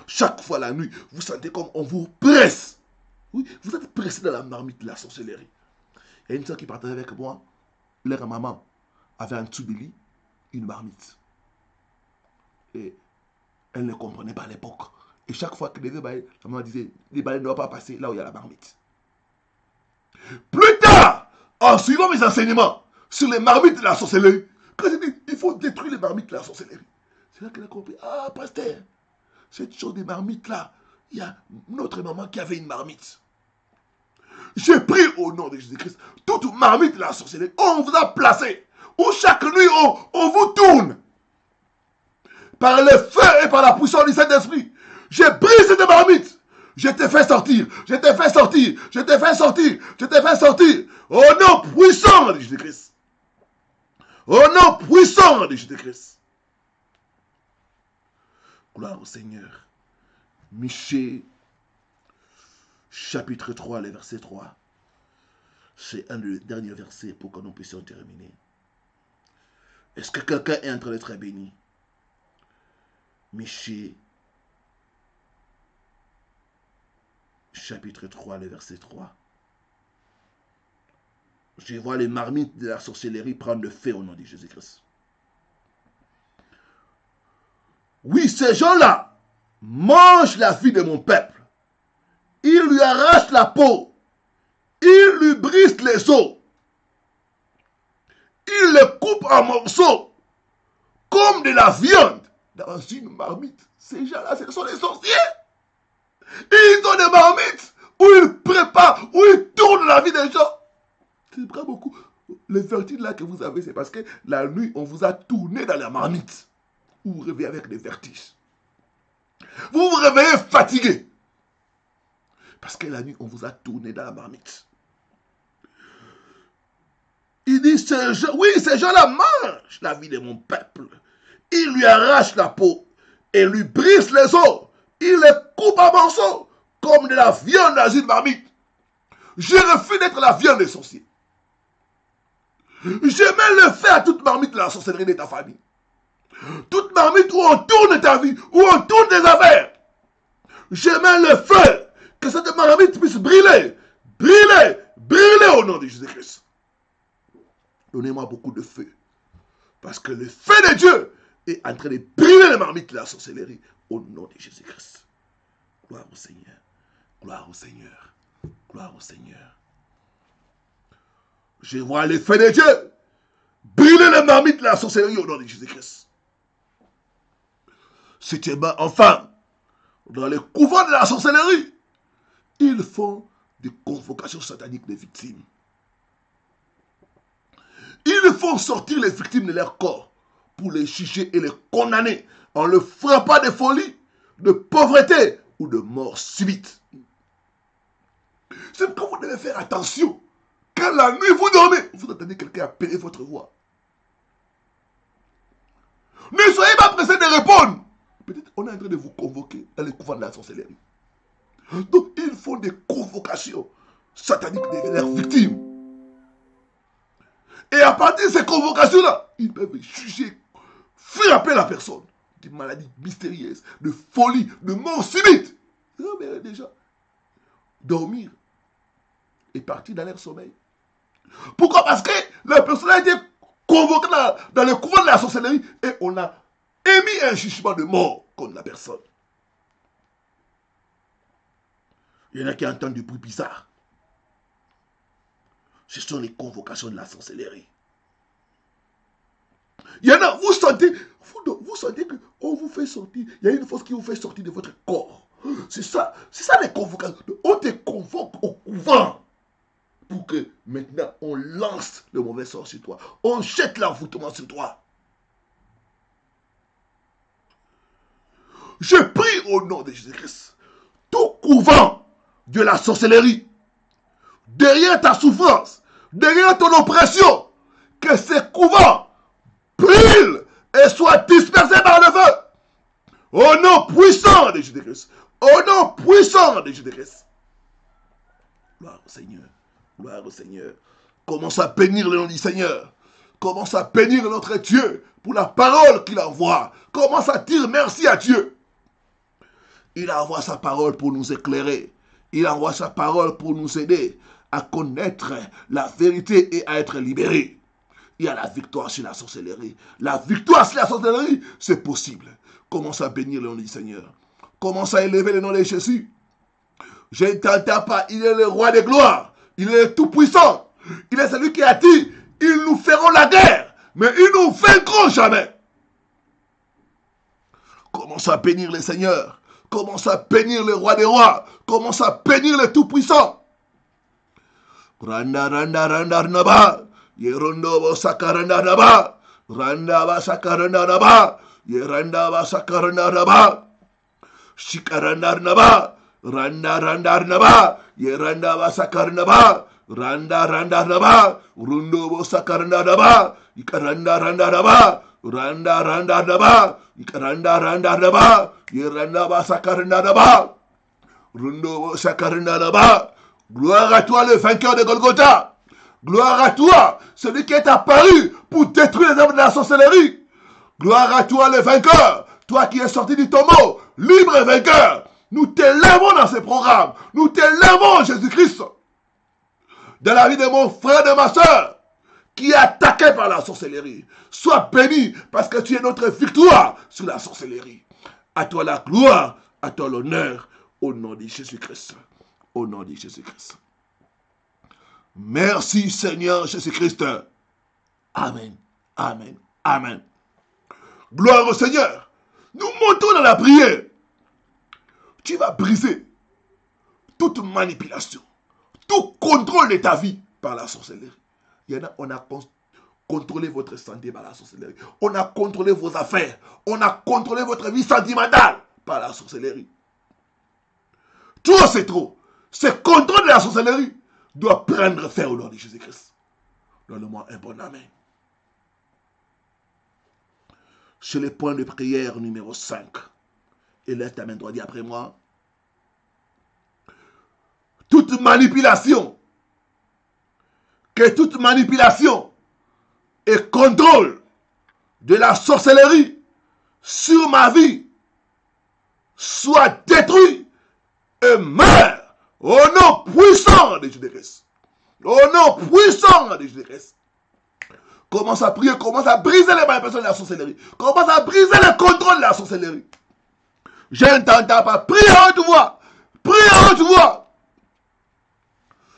Chaque fois la nuit, vous sentez comme on vous presse. Oui, vous êtes pressé dans la marmite de la sorcellerie. Il y a une soeur qui partageait avec moi, leur maman avait en dessous du lit une marmite. Et elle ne comprenait pas à l'époque. Et chaque fois qu'elle devait bailler, la maman disait, les balais ne doivent pas passer là où il y a la marmite. Plus tard, en suivant mes enseignements sur les marmites de la sorcellerie, quand j'ai dit, il faut détruire les marmites de la sorcellerie, c'est là qu'elle a compris, ah, pasteur, cette chose des marmites là, il y a notre maman qui avait une marmite. J'ai pris au nom de Jésus-Christ, toute marmite de la sorcellerie, on vous a placé, où chaque nuit on vous tourne, par le feu et par la puissance du Saint-Esprit. J'ai brisé cette marmite. Je t'ai fait sortir. Je t'ai fait sortir. Je t'ai fait sortir. Je t'ai fait sortir. Au nom puissant de Jésus-Christ. Au nom puissant de Jésus-Christ. Gloire au Seigneur. Michée, chapitre 3, le verset 3. C'est un des derniers versets pour que nous puissions terminer. Est-ce que quelqu'un est en train d'être béni? Michée, chapitre 3, le verset 3. Je vois les marmites de la sorcellerie prendre le feu au nom de Jésus-Christ. Oui, ces gens-là mangent la vie de mon peuple. Ils lui arrachent la peau. Ils lui brisent les os. Ils les coupent en morceaux comme de la viande dans une marmite. Ces gens-là, ce sont des sorciers. Ils ont des marmites où ils préparent, où ils tournent la vie des gens. C'est pas beaucoup. Le vertige là que vous avez, c'est parce que la nuit, on vous a tourné dans la marmite. Vous vous réveillez avec des vertiges. Vous vous réveillez fatigué. Parce que la nuit, on vous a tourné dans la marmite. Il dit, oui, ces gens-là mangent la vie de mon peuple. Ils lui arrachent la peau et lui brisent les os. Ils les coupent en morceaux comme de la viande dans une marmite. Je refuse d'être la viande des sorciers. Je mets le feu à toute marmite de la sorcellerie de ta famille. Toute marmite où on tourne ta vie, où on tourne des affaires. Je mets le feu, que cette marmite puisse brûler, brûler, brûler au nom de Jésus-Christ. Donnez-moi beaucoup de feu. Parce que le feu de Dieu est en train de brûler les marmites de la sorcellerie au nom de Jésus-Christ. Gloire au Seigneur. Gloire au Seigneur. Gloire au Seigneur. Je vois le feu de Dieu brûler les marmites de la sorcellerie au nom de Jésus-Christ. Septièmement, enfin, dans les couvents de la sorcellerie, ils font des convocations sataniques des victimes. Ils font sortir les victimes de leur corps pour les juger et les condamner en le frappant de folie, de pauvreté ou de mort subite. C'est pourquoi vous devez faire attention. Quand la nuit vous dormez, vous entendez quelqu'un appeler votre voix. Ne soyez pas pressés de répondre. Peut-être on est en train de vous convoquer dans les couvents de la sorcellerie. Donc ils font des convocations sataniques de leurs victimes. Et à partir de ces convocations-là, ils peuvent juger, frapper la personne de maladies mystérieuses, de folie, de mort subite. Non, mais déjà, dormir et partir dans leur sommeil. Pourquoi? Parce que la personne a été convoquée dans le couvent de la sorcellerie et on a émis un jugement de mort contre la personne. Il y en a qui entendent du bruit bizarre. Ce sont les convocations de la sorcellerie. Il y en a, vous sentez qu'on vous fait sortir. Il y a une force qui vous fait sortir de votre corps. C'est ça les convocations. On te convoque au couvent pour que maintenant on lance le mauvais sort sur toi. On jette l'envoûtement sur toi. Je prie au nom de Jésus-Christ. Tout couvent de la sorcellerie, derrière ta souffrance, derrière ton oppression, que ces couvents brûlent et soient dispersés par le feu. Au nom puissant de Jésus-Christ. Au nom puissant de Jésus-Christ. Gloire au Seigneur. Gloire au Seigneur. Commence à bénir le nom du Seigneur. Commence à bénir notre Dieu pour la parole qu'il envoie. Commence à dire merci à Dieu. Il envoie sa parole pour nous éclairer. Il envoie sa parole pour nous aider à connaître la vérité et à être libérés. Il y a la victoire sur la sorcellerie. La victoire sur la sorcellerie, c'est possible. Commence à bénir le nom du Seigneur. Commence à élever le nom de Jésus. Je ne t'entends pas. Il est le roi des gloires. Il est le tout-puissant. Il est celui qui a dit, ils nous feront la guerre, mais ils ne nous vaincront jamais. Commence à bénir le Seigneur. Commence à bénir le roi des rois. Commence à bénir le tout-puissant. Randa randa randa naba. Yerondo ba sakaranda naba. Randa ba sakaranda naba. Yeranda ba sakaranda naba. Shikaranda naba. Randa randa naba. Yeranda ba sakaranda naba. Randa randa naba. Rundo ba sakaranda naba. Ikaranda randa naba. Randa randa naba. Ikaranda randa naba. Yeranda ba sakaranda naba. Rundo ba sakaranda naba. Gloire à toi le vainqueur de Golgotha. Gloire à toi, celui qui est apparu pour détruire les œuvres de la sorcellerie. Gloire à toi, le vainqueur, toi qui es sorti du tombeau, libre et vainqueur. Nous t'élèvons dans ces programmes. Nous t'élèvons, Jésus-Christ. Dans la vie de mon frère, de ma soeur, qui est attaqué par la sorcellerie. Sois béni parce que tu es notre victoire sur la sorcellerie. À toi la gloire, à toi l'honneur, au nom de Jésus-Christ. Au nom de Jésus-Christ. Merci Seigneur Jésus-Christ. Amen. Amen. Amen. Gloire au Seigneur. Nous montons dans la prière. Tu vas briser toute manipulation, tout contrôle de ta vie par la sorcellerie. Il y en a, on a contrôlé votre santé par la sorcellerie. On a contrôlé vos affaires. On a contrôlé votre vie sentimentale par la sorcellerie. Trop, c'est trop. Ce contrôle de la sorcellerie doit prendre fin au nom de Jésus-Christ. Donne-moi un bon amen. Sur le point de prière numéro 5. Et lève ta main droite, dis après moi. Toute manipulation et contrôle de la sorcellerie sur ma vie soit détruit et meurt au nom puissant de Jésus-Christ. Au nom puissant de Jésus-Christ. Commence à prier, commence à briser les manipulations de la sorcellerie. Commence à briser le contrôle de la sorcellerie. Je ne t'entends pas. Prie à haute voix. Prie à haute voix.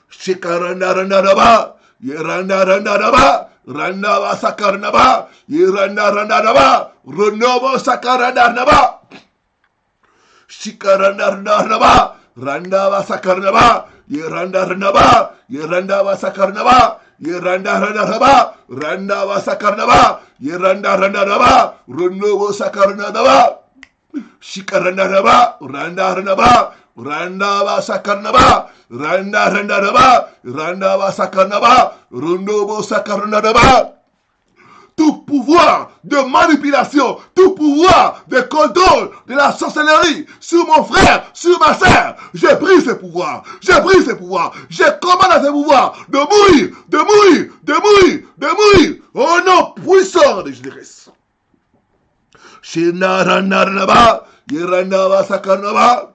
Shikaranda randa raba. Yeranda randa raba. Randa va sakarnaba. Yeranda randa raba. Renovo sakaranda raba. Shikaranda randa raba. Randa va sakarnaba. Yeranda randa. Yeranda va sakarnaba. Yeranda randa raba. Randa va sakarnaba. Yeranda randa raba. Renovo sakarnaba. Shikaranda raba. Randa raba. Randa va sakarnaba. Randa randa raba. Randa va sakarnaba. Renovo sakarnaba. Tout pouvoir de manipulation, tout pouvoir de contrôle de la sorcellerie sur mon frère, sur ma sœur, j'ai pris ce pouvoir, j'ai pris ce pouvoir, je commande à ce pouvoir de mourir, de mourir, de mourir, de mourir, au nom puissant de Jésus-Christ. Shina randa raba, yeranda va sakarnaba,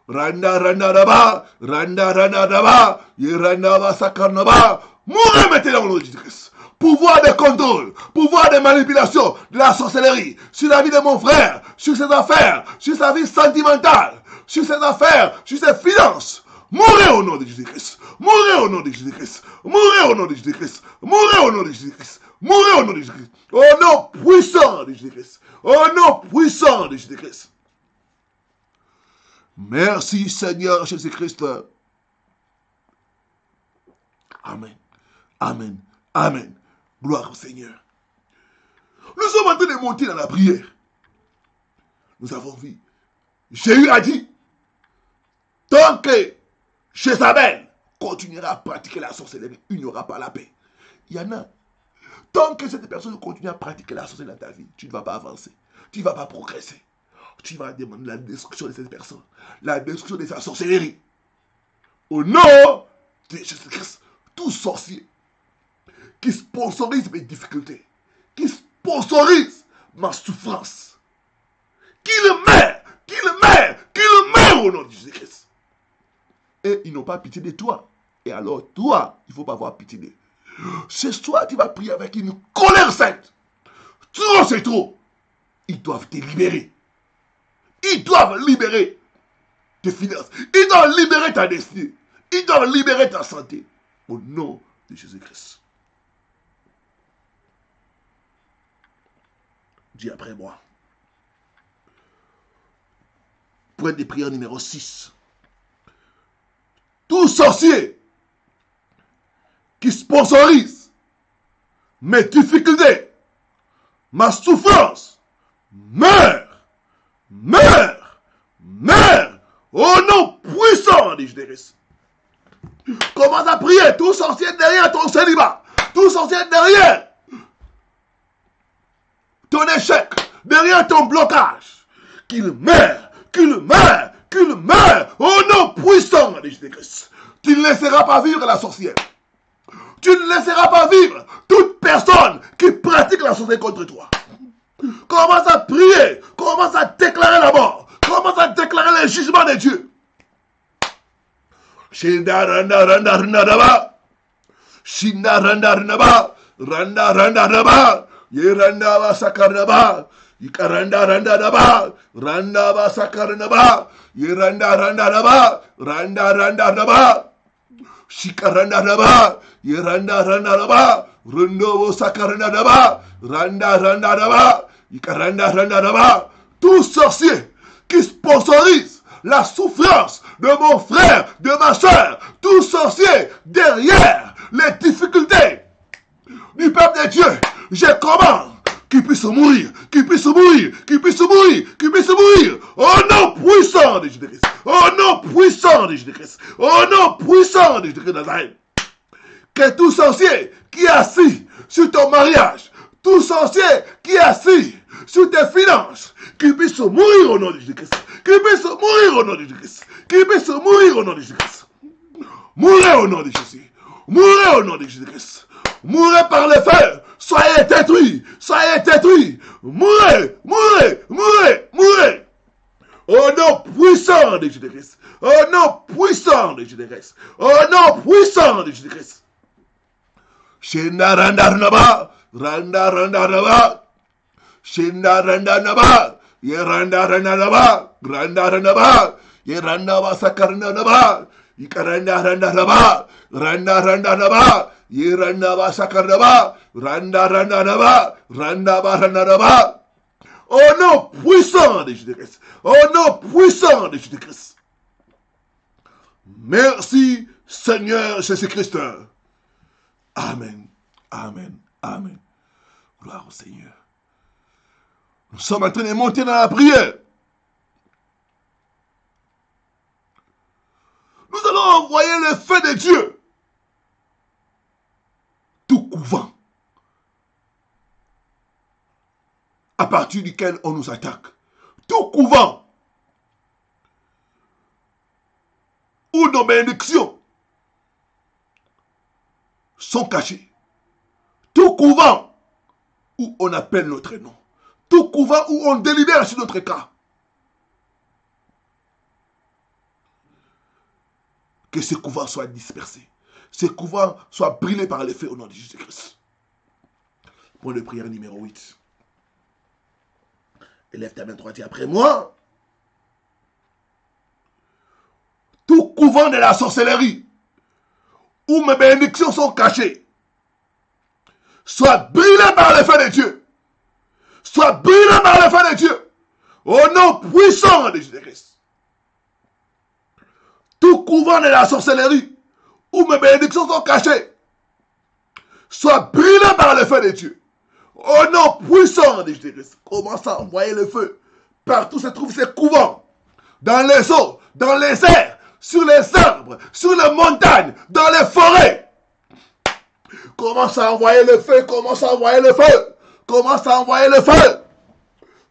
randa randa raba, randa randa raba, yeranda va sakarnaba, mourez maintenant au nom de Jésus-Christ. Pouvoir de contrôle, pouvoir de manipulation de la sorcellerie sur la vie de mon frère, sur ses affaires, sur sa vie sentimentale, sur ses affaires, sur ses finances. Mourez au nom de Jésus-Christ. Mourez au nom de Jésus-Christ. Mourez au nom de Jésus-Christ. Mourez au nom de Jésus-Christ. Mourez au nom de Jésus-Christ. Au nom puissant de Jésus-Christ. Au nom puissant de Jésus-Christ. Merci Seigneur Jésus-Christ. Amen. Amen. Amen. Gloire au Seigneur. Nous sommes en train de monter dans la prière. Nous avons vu. Jésus a dit, tant que Jézabel continuera à pratiquer la sorcellerie, il n'y aura pas la paix. Il y en a. Tant que cette personne continue à pratiquer la sorcellerie dans ta vie, tu ne vas pas avancer. Tu ne vas pas progresser. Tu vas demander la destruction de cette personne. La destruction de sa sorcellerie. Au nom de Jésus-Christ, tout sorcier qui sponsorise mes difficultés, qui sponsorise ma souffrance, qu'il meurt au nom de Jésus-Christ. Et ils n'ont pas pitié de toi. Et alors, toi, il ne faut pas avoir pitié d'eux. Ce soir, tu vas prier avec une colère sainte. Trop, c'est trop. Ils doivent te libérer. Ils doivent libérer tes finances. Ils doivent libérer ta destinée. Ils doivent libérer ta santé. Au nom de Jésus-Christ. Dis après moi. Point de prière numéro 6. Tout sorcier qui sponsorise mes difficultés, ma souffrance, meurt, au nom puissant de Jésus-Christ. Commence à prier, tout sorcier derrière ton célibat, tout sorcier derrière ton échec, derrière ton blocage, qu'il meurt, au nom puissant de Jésus-Christ. Tu ne laisseras pas vivre la sorcière. Tu ne laisseras pas vivre toute personne qui pratique la sorcellerie contre toi. Commence à prier. Commence à déclarer la mort. Commence à déclarer le jugement de Dieu. Shinda randa randa randa raba. Shinda randa randa ba. Randa randa raba. Ye randa ba sakaraba. Ikaranda randa raba. Randa ba sakaraba. Ye randa randa raba. Randa randa raba. Shikaranda raba. Ye randa randa raba. Rundo bo sakaranda raba. Randa randa raba. Ikaranda randa raba. Tout sorcier qui sponsorise la souffrance de mon frère, de ma soeur, tout sorcier derrière les difficultés du peuple de Dieu, je commande qu'il puisse mourir, qu'il puisse mourir, qu'il puisse mourir, qu'il puisse mourir, au nom puissant de Jésus-Christ, au nom puissant de Jésus-Christ, au nom puissant de Jésus-Christ de Nazareth. Que tout sorcier qui est assis sur ton mariage, tout sorcier qui est assis sur tes finances, qu'il puisse mourir au nom de Jésus-Christ, qu'il puisse mourir au nom de Jésus-Christ, qu'il puisse mourir au nom de Jésus-Christ. Mourez au nom de Jésus, mourez au nom de Jésus-Christ, mourez par le feu, soyez détruits, mourez, mourez, mourez, mourez. Au nom puissant de Jésus-Christ, au nom puissant de Jésus-Christ, au nom puissant de Jésus-Christ. Shinda randa randa randa randa randa. Shinda randa randa. Ye randa randa randa. Randa randa. Ye randa ba sakaranda randa. Ikaranda randa randa. Randa randa randa. Ye randa ba sakaranda. Randa randa randa. Randa ba randa randa. Au nom puissant de Jésus-Christ. Au nom puissant de Jésus-Christ. Merci Seigneur Jésus-Christ. Amen, amen, amen. Gloire au Seigneur. Nous sommes en train de monter dans la prière. Nous allons envoyer le feu de Dieu. Tout couvent à partir duquel on nous attaque. Tout couvent où nos bénédictions sont cachés. Tout couvent où on appelle notre nom. Tout couvent où on délibère sur notre cas. Que ce couvent soit dispersé. Ce couvent soit brûlé par le feu au nom de Jésus-Christ. Point de prière numéro 8. Élève ta main droite et après moi. Tout couvent de la sorcellerie où mes bénédictions sont cachées, soit brûlé par le feu de Dieu. Soit brûlé par le feu de Dieu. Au nom puissant de Jésus-Christ. Tout couvent de la sorcellerie où mes bénédictions sont cachées, soit brûlé par le feu de Dieu. Au nom puissant de Jésus-Christ. Commence à envoyer le feu. Partout se trouvent ces couvents. Dans les eaux, dans les airs, sur les arbres, sur les montagnes, dans les forêts. Commence à envoyer le feu, commence à envoyer le feu. Commence à envoyer le feu.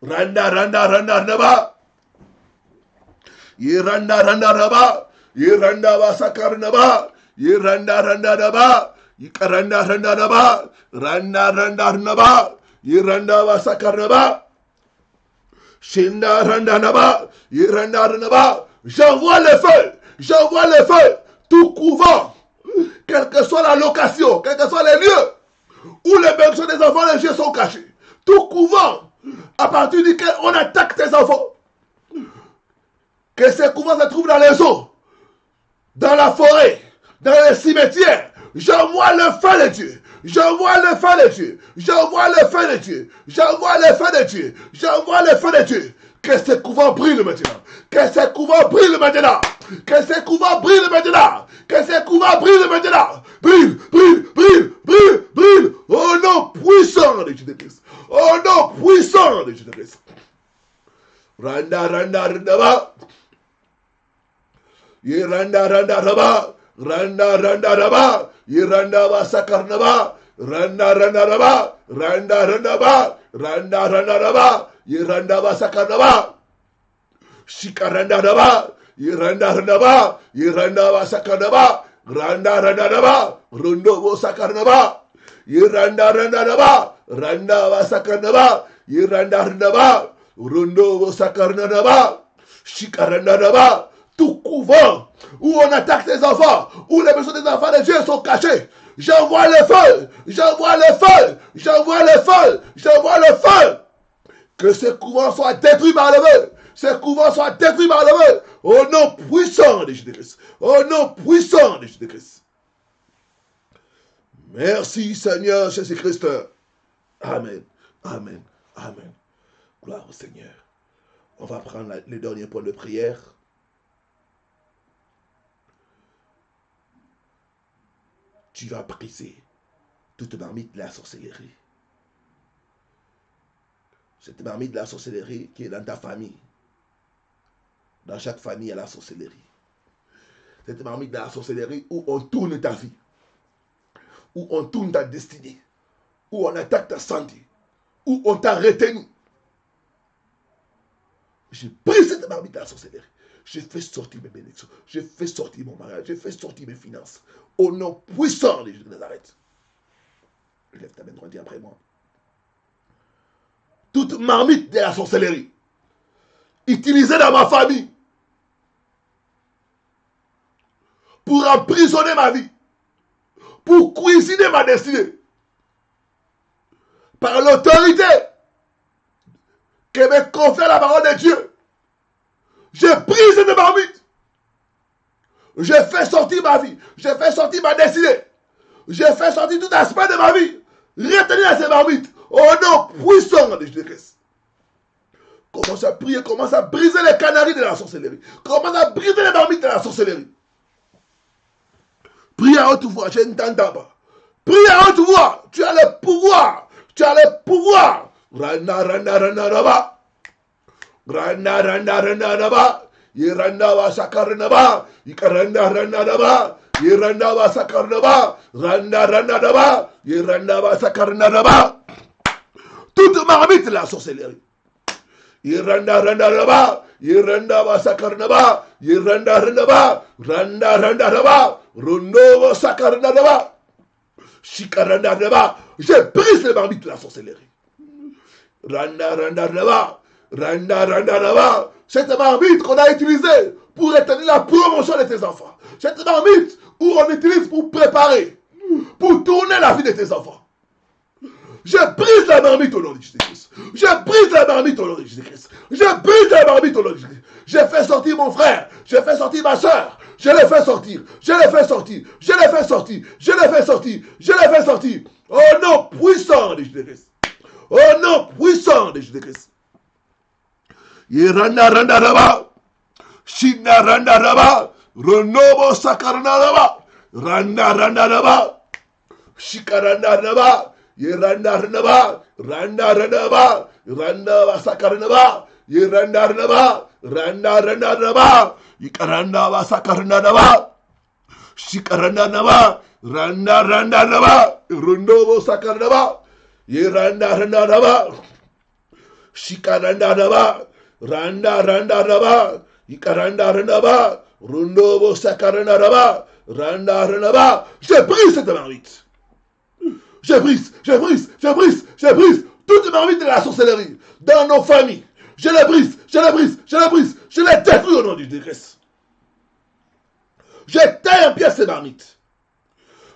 Randa, randa, randa, randa. Yiranda, randa, randa. Yiranda, basakar, randa. Yiranda, randa, randa. Yikaranda, randa, randa. Randa, randa, randa. Yiranda, basakar, randa. Shinda, randa, randa. Yiranda, randa. J'envoie le feu. J'envoie le feu. Tout couvent. Quelle que soit la location, quels que soient les lieux où les berceaux des enfants, les yeux sont cachés. Tout couvent à partir duquel on attaque tes enfants. Que ces couvents se trouvent dans les eaux, dans la forêt, dans les cimetières. J'envoie le feu de Dieu. J'envoie le feu de Dieu. J'envoie le feu de Dieu. J'envoie le feu de Dieu. J'envoie le feu de Dieu. Que ces couvents brûlent maintenant. Que ces couvents brûlent maintenant. Que ces couvents brûlent maintenant. Que ces couvents brûlent maintenant. Brûle, brûle, brûle, brûle, brûle. Au nom puissant de Jésus-Christ. Au nom puissant de Jésus-Christ. Randa, randa, randa, ba. Yiranda, randa, raba. Randa, randa, raba. Yiranda, ba, sakarnaba. Randa, randa, raba. Randa, randa, ba. Randa, randa, raba. Yiranda, ba, sakarnaba. Shikaranda, raba. Yiranda, randa, ba. Yiranda, ba, sakarnaba. Randa randa daba. Rondo bo sakarnaba. Iranda randa daba. Randa ba sakarnaba. Iranda randa ba. Rondo bo sakarnaba. Shikaranda daba. Tout couvent où on attaque tes enfants, où les besoins des enfants de Dieu sont cachés. J'envoie le feu, j'envoie le feu, j'envoie le feu, j'envoie le feu. Que ces couvents soient détruits par le feu. Ces couvents soient détruits par le feu. Au nom puissant de Jésus-Christ. Au nom puissant de Jésus-Christ. Merci Seigneur Jésus-Christ. Amen. Amen. Amen. Gloire au Seigneur. On va prendre le dernier point de prière. Tu vas briser toute marmite de la sorcellerie. Cette marmite de la sorcellerie qui est dans ta famille. Dans chaque famille, il y a la sorcellerie. Cette marmite de la sorcellerie où on tourne ta vie. Où on tourne ta destinée. Où on attaque ta santé. Où on t'a retenu. J'ai pris cette marmite de la sorcellerie. J'ai fait sortir mes bénédictions. J'ai fait sortir mon mariage. J'ai fait sortir mes finances. Au nom puissant de Jésus de Nazareth. Lève ta main droite, dis après moi. Toute marmite de la sorcellerie utilisée dans ma famille pour emprisonner ma vie, pour cuisiner ma destinée, par l'autorité que me confère la parole de Dieu, j'ai pris cette marmite. J'ai fait sortir ma vie. J'ai fait sortir ma destinée. J'ai fait sortir tout aspect de ma vie. Retenez à ces marmites. Au nom puissant de Jésus-Christ. Commence à prier. Commence à briser les canaries de la sorcellerie. Commence à briser les marmites de la sorcellerie. Prie à haute voix. Je ne t'entends pas. Prie à haute voix. Tu as le pouvoir. Tu as le pouvoir. Rana, rana, rana, raba. Rana, rana, rana, raba. Iranda wa sakarnaba, ikaranda randa daba, iranda wa sakarnaba, randa randa daba, iranda wa sakarnaba daba. Toute marmite la sorcellerie. Iranda randa daba, iranda wa sakarnaba, iranda randa ba, randa randa daba, rondo wa sakarnaba daba, shikaranda daba. J'ai brisé les marmites de la sorcellerie. Randa randa daba, randa randa daba. Cette marmite qu'on a utilisée pour retenir la promotion de tes enfants. Cette marmite où on utilise pour préparer, pour tourner la vie de tes enfants. Je brise la marmite au nom de Jésus-Christ. Je brise la marmite au nom de Jésus-Christ. Je brise la marmite au nom de Jésus-Christ. J'ai fait sortir mon frère. J'ai fait sortir ma soeur. Je l'ai fait sortir. Je l'ai fait sortir. Je l'ai fait sortir. Je l'ai fait sortir. Je l'ai fait sortir. Au nom puissant de Jésus-Christ. Au nom puissant de Jésus-Christ. Iranda randa raba, shina randa raba, ronobo sakarna raba, randa randa raba, shikaranda raba, iranda raba, randa raba, randa sakarna raba, iranda raba, randa randa raba, ikaranda sakarna raba, shikaranda raba, randa randa raba, ronobo sakarna raba, iranda randa raba, shikaranda raba. Randa randa raba, ikaranda raba, rundobo sakaranda raba, randa raba. Je brise cette marmite. Je brise, je brise, je brise, je brise toute marmite de la sorcellerie dans nos familles. Je les brise, je les brise, je les brise, je les détruis au nom du Christ. Je taille en pièces ces marmites.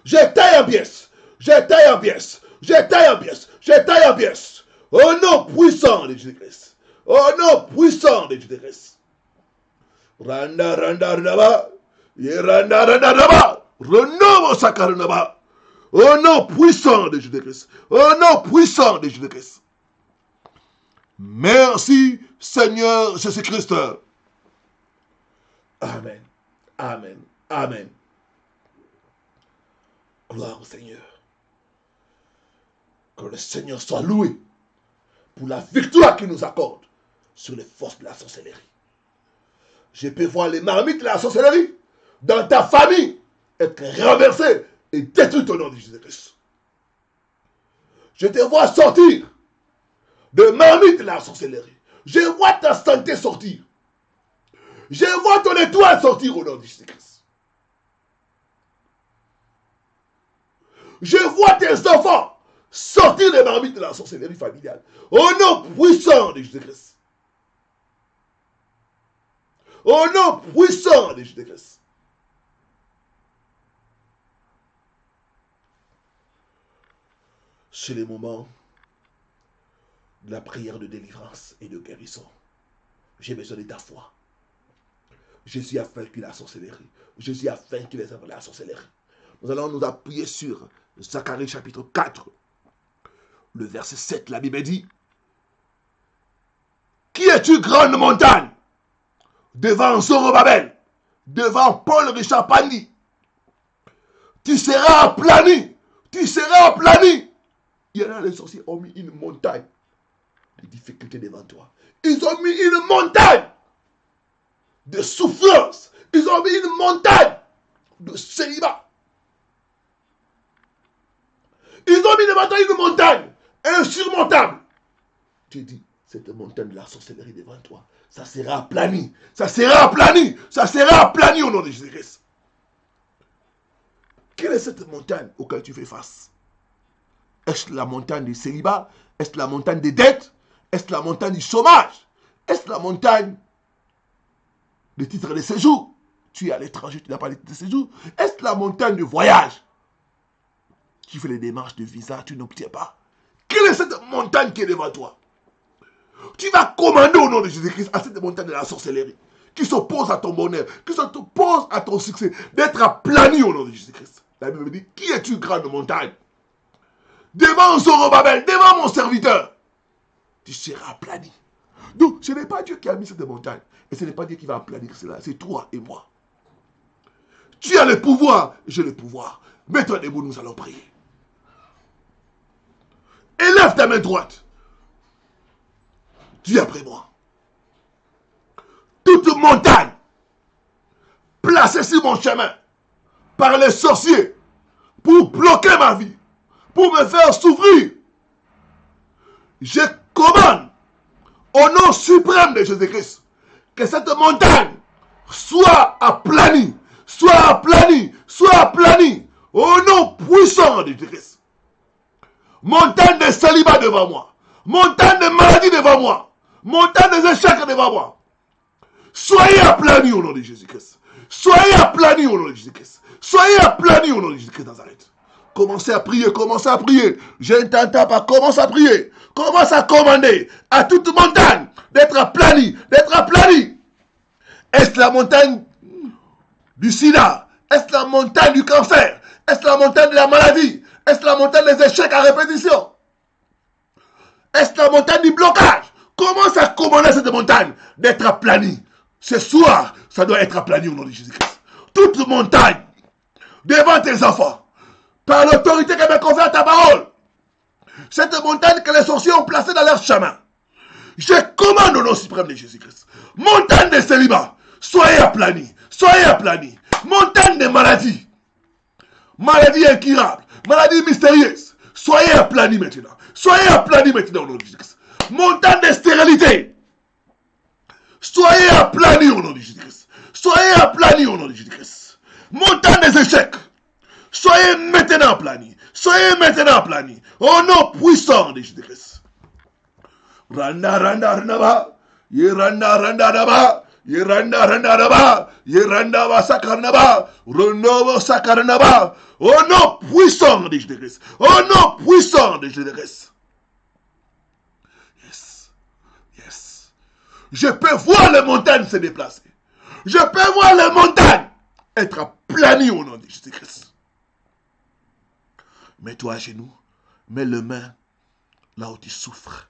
Je taille en pièces, je taille en pièces, je taille en pièces, je taille en pièces. Au nom puissant de Jésus-Christ. Au nom puissant de Jésus-Christ. Randa randa raba, randa randa raba, renovo sakarnaba. Au nom puissant de Jésus-Christ. Au nom puissant de Jésus-Christ. Merci Seigneur Jésus-Christ. Amen. Amen. Amen. Gloire au Seigneur. Que le Seigneur soit loué pour la victoire qu'il nous accorde sur les forces de la sorcellerie. Je peux voir les marmites de la sorcellerie dans ta famille être renversées et détruites au nom de Jésus-Christ. Je te vois sortir de marmites de la sorcellerie. Je vois ta santé sortir. Je vois ton étoile sortir au nom de Jésus-Christ. Je vois tes enfants sortir des marmites de la sorcellerie familiale. Au nom puissant de Jésus-Christ. Au nom puissant de Jésus-Christ. C'est le moment de la prière de délivrance et de guérison. J'ai besoin de ta foi. Jésus a vaincu la sorcellerie. Jésus a vaincu les œuvres de la sorcellerie. Nous allons nous appuyer sur Zacharie chapitre 4. Le verset 7, la Bible dit: Qui es-tu, grande montagne? Devant Zorobabel, devant Paul Richard Pandi. Tu seras aplani. Tu seras aplani. Il y en a, les sorciers ont mis une montagne de difficultés devant toi. Ils ont mis une montagne de souffrance. Ils ont mis une montagne de célibat. Ils ont mis devant toi une montagne insurmontable. Tu dis, cette montagne de la sorcellerie devant toi, ça sera aplani. Ça sera aplani. Ça sera aplani au nom de Jésus-Christ. Quelle est cette montagne auquel tu fais face? Est-ce la montagne du célibat? Est-ce la montagne des dettes? Est-ce la montagne du chômage? Est-ce la montagne des titres de séjour? Tu es à l'étranger, tu n'as pas les titres de séjour. Est-ce la montagne de voyage? Tu fais les démarches de visa, tu n'obtiens pas. Quelle est cette montagne qui est devant toi? Tu vas commander au nom de Jésus-Christ à cette montagne de la sorcellerie qui s'oppose à ton bonheur, qui s'oppose à ton succès, d'être aplani au nom de Jésus-Christ. La Bible dit, qui es-tu, grande montagne? Devant Zorobabel, devant mon serviteur, tu seras aplani. Donc, ce n'est pas Dieu qui a mis cette montagne. Et ce n'est pas Dieu qui va aplanir cela. C'est toi et moi. Tu as le pouvoir, j'ai le pouvoir. Mets-toi debout, nous allons prier. Élève ta main droite. Dis après moi. Toute montagne placée sur mon chemin par les sorciers pour bloquer ma vie, pour me faire souffrir, je commande au nom suprême de Jésus-Christ que cette montagne soit aplanie, soit aplanie, soit aplanie au nom puissant de Jésus-Christ. Montagne de célibat devant moi, montagne de maladie devant moi, montagne des échecs devant moi. Soyez aplanie au nom de Jésus-Christ. Soyez aplanie au nom de Jésus-Christ. Soyez aplanie au nom de Jésus-Christ Nazareth. Commencez à prier, commencez à prier. Je ne t'entends pas, commence à prier. Commence à commander à toute montagne d'être aplanie, d'être aplanie. Est-ce la montagne du sida? Est-ce la montagne du cancer? Est-ce la montagne de la maladie? Est-ce la montagne des échecs à répétition? Est-ce la montagne du blocage? Commence à commander à cette montagne d'être aplanie. Ce soir, ça doit être aplani au nom de Jésus-Christ. Toute montagne devant tes enfants, par l'autorité que me confère ta parole, cette montagne que les sorciers ont placée dans leur chemin, je commande au nom suprême de Jésus-Christ. Montagne de célibat, soyez aplani, soyez aplani. Montagne de maladie, maladie incurable, maladie mystérieuse, soyez aplani maintenant. Soyez aplani maintenant au nom de Jésus-Christ. Montagne de stérilité, soyez aplani au nom de Jésus-Christ. Soyez aplani au nom de Jésus-Christ. Montagne des échecs, soyez maintenant aplani. Soyez maintenant aplani. Au nom puissant de Jésus-Christ. Randa randa randa Yeranda randa raba. Yeranda randa raba. Yeranda va sakarnaba. Renova sakarnaba. Au nom puissant de Jésus-Christ. Au nom puissant de Jésus-Christ. Yes. Yes. Je peux voir les montagnes se déplacer. Je peux voir les montagnes être aplanies au nom de Jésus-Christ. Mets-toi à genoux. Mets les mains là où tu souffres.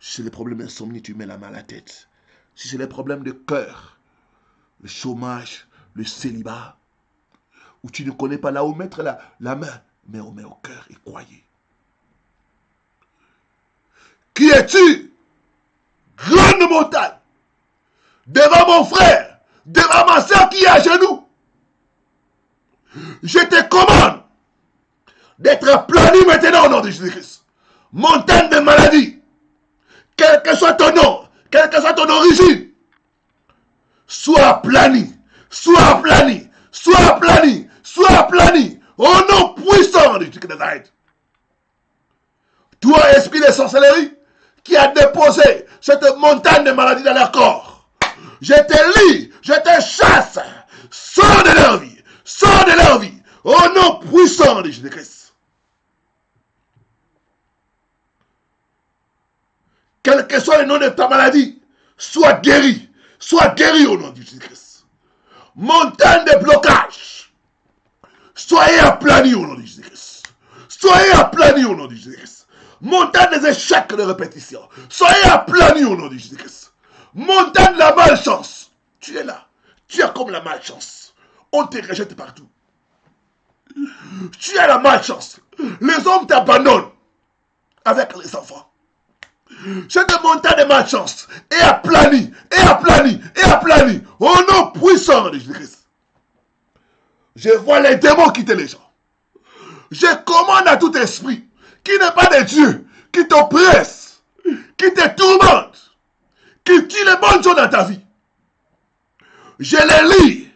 Si c'est les problèmes d'insomnie, tu mets la main à la tête. Si c'est les problèmes de cœur, le chômage, le célibat, où tu ne connais pas là où mettre la main, mais on met au cœur et croyez. Qui es-tu? Grande montagne. Devant mon frère, devant ma soeur qui est à genoux. Je te commande d'être aplani maintenant au nom de Jésus-Christ. Montagne de maladie, quel que soit ton nom, quelle que soit ton origine, sois aplani, sois aplani, sois aplani, sois aplani, au nom puissant de Jésus de Nazareth. Toi, esprit de sorcellerie, qui a déposé cette montagne de maladies dans leur corps, je te lis, je te chasse, sors de leur vie, sors de leur vie, au nom puissant de Jésus-Christ. Quel que soit le nom de ta maladie, sois guéri au nom de Jésus-Christ. Montagne de blocage, soyez aplanis au nom de Jésus-Christ. Soyez aplanis au nom de Jésus-Christ. Montagne des échecs de répétition, soyez aplanis au nom de Jésus-Christ. Montagne de la malchance, tu es là, tu es comme la malchance. On te rejette partout. Tu as la malchance. Les hommes t'abandonnent avec les enfants. Cette montagne de malchance est aplanie, au nom puissant de Jésus-Christ. Je vois les démons quitter les gens. Je commande à tout esprit qui n'est pas de Dieu, qui t'oppresse, qui te tourmente, qui tue les bonnes choses dans ta vie. Je les lis.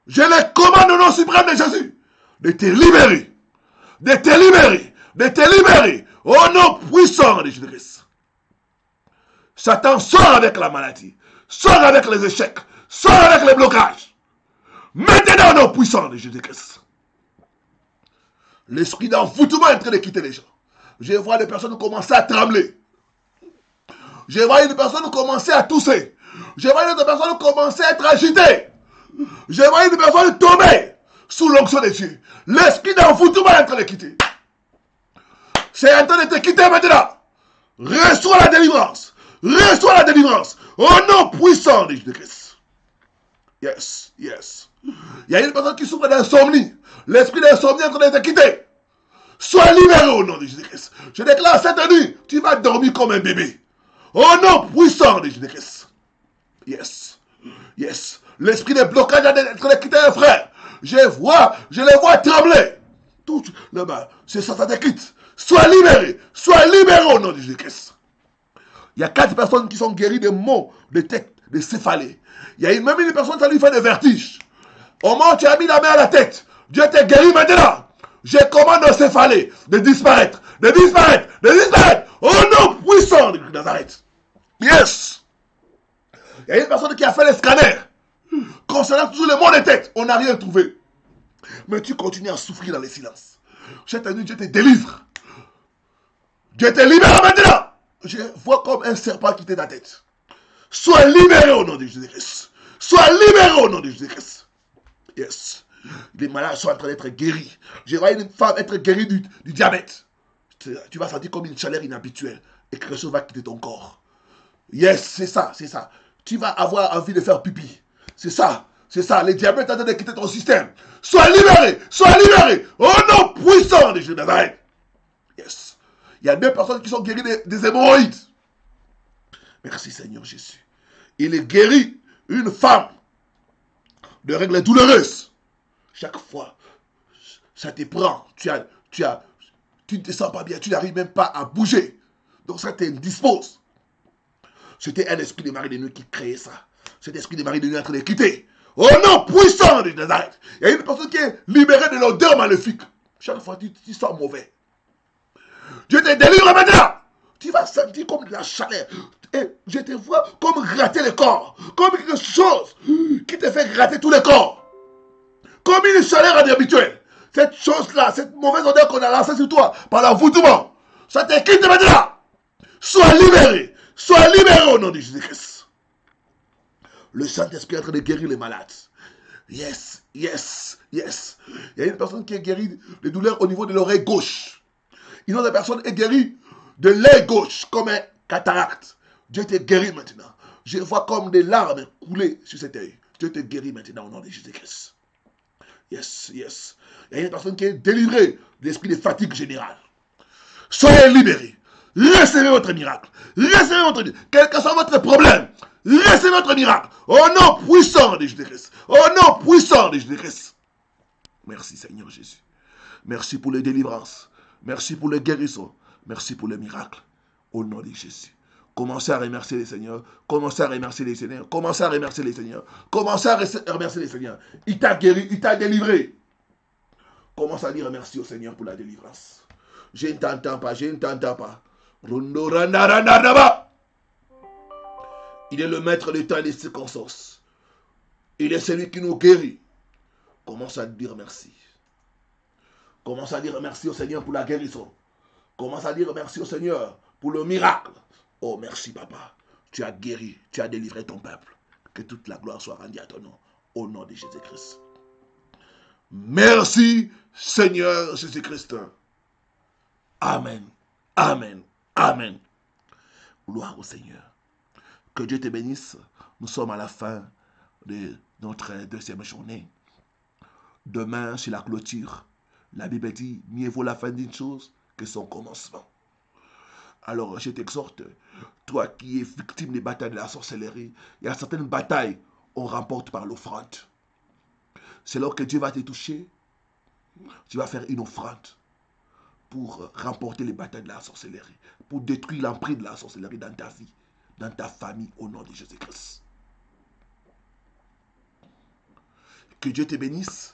Je les commande au nom suprême de Jésus de te libérer, au nom puissant de Jésus-Christ. Satan sort avec la maladie, sort avec les échecs, sort avec les blocages. Maintenant au nom puissant de Jésus-Christ. L'esprit d'envoûtement est en train de quitter les gens. Je vois des personnes commencer à trembler. Je vois une personne commencer à tousser. Je vois une autre personne commencer à être agitée. Je vois une personne tomber sous l'onction de Dieu. L'esprit d'envoûtement est en train de quitter. C'est en train de te quitter maintenant. Reçois la délivrance. Reçois la délivrance. Au nom puissant de Jésus-Christ. Yes, yes. Il y a une personne qui souffre d'insomnie. L'esprit d'insomnie est en train de te quitter. Sois libéré au nom de Jésus-Christ. Je déclare cette nuit, tu vas dormir comme un bébé. Au nom puissant de Jésus-Christ. Yes, yes. L'esprit de blocage est en train de quitter un frère. Je les vois trembler. Tout là-bas, c'est ça te quitte. Sois libéré au nom de Jésus-Christ. Il y a 4 personnes qui sont guéries de maux de tête, de céphalée. Il y a même une personne qui lui fait des vertiges. Au moment où tu as mis la main à la tête, Dieu te guérit maintenant. Je commande aux céphalées de disparaître, au nom puissant de Nazareth. Yes. Il y a une personne qui a fait les scanners. Concernant toujours les maux de tête, on n'a rien trouvé. Mais tu continues à souffrir dans le silence. Cette nuit, Dieu te délivre. Dieu te libère maintenant. Je vois comme un serpent quitter ta tête. Sois libéré au nom de Jésus-Christ. Sois libéré au nom de Jésus-Christ. Yes. Les malades sont en train d'être guéris. Je vois une femme être guérie du diabète. Tu vas sentir comme une chaleur inhabituelle et quelque chose va quitter ton corps. Yes, c'est ça. Tu vas avoir envie de faire pipi. C'est ça. Le diabète est en train de quitter ton système. Sois libéré. Au nom puissant de Jésus de Nazareth. Yes. Il y a 2 personnes qui sont guéries des hémorroïdes. Merci Seigneur Jésus. Il est guéri une femme de règles douloureuses. Chaque fois, ça te prend. Tu ne te sens pas bien. Tu n'arrives même pas à bouger. Donc ça t'indispose. C'était un esprit de mari de nuit qui créait ça. Cet esprit de mari de nuit est en train de quitter. Au nom puissant de Nazareth. Il y a une personne qui est libérée de l'odeur maléfique. Chaque fois, tu sens mauvais. Dieu te délivre maintenant. Tu vas sentir comme de la chaleur. Et je te vois comme gratter le corps. Comme quelque chose qui te fait gratter tout le corps. Comme une chaleur inhabituelle. Cette chose-là, cette mauvaise odeur qu'on a lancée sur toi par l'envoûtement, ça te quitte maintenant. Sois libéré au nom de Jésus-Christ. Le Saint-Esprit est en train de guérir les malades. Yes. Il y a une personne qui est guérie de douleurs au niveau de l'oreille gauche. Une autre personne est guérie de l'œil gauche, comme un cataracte. Dieu te guérit maintenant. Je vois comme des larmes couler sur cet œil. Dieu te guérit maintenant au nom de Jésus-Christ. Yes. Il y a une personne qui est délivrée de l'esprit de fatigue générale. Soyez libérés. Recevez votre miracle. Quel que soit votre problème, recevez votre miracle. Au nom puissant de Jésus-Christ. Merci Seigneur Jésus. Merci pour les délivrances. Merci pour les guérisons. Merci pour les miracles. Au nom de Jésus. Commencez à remercier les Seigneurs. Il t'a guéri, il t'a délivré. Commence à dire merci au Seigneur pour la délivrance. Je ne t'entends pas, je ne t'entends pas. Rundo randa randa randa. Il est le maître des temps et des circonstances. Il est celui qui nous guérit. Commence à dire merci. Commence à dire merci au Seigneur pour la guérison. Commence à dire merci au Seigneur pour le miracle. Oh, merci, papa. Tu as guéri, tu as délivré ton peuple. Que toute la gloire soit rendue à ton nom. Au nom de Jésus-Christ. Merci, Seigneur Jésus-Christ. Amen. Amen. Amen. Gloire au Seigneur. Que Dieu te bénisse. Nous sommes à la fin de notre deuxième journée. Demain, c'est la clôture. La Bible dit, mieux vaut la fin d'une chose que son commencement. Alors, je t'exhorte, toi qui es victime des batailles de la sorcellerie, il y a certaines batailles qu'on remporte par l'offrande. C'est là que Dieu va te toucher. Tu vas faire une offrande pour remporter les batailles de la sorcellerie, pour détruire l'emprise de la sorcellerie dans ta vie, dans ta famille, au nom de Jésus-Christ. Que Dieu te bénisse.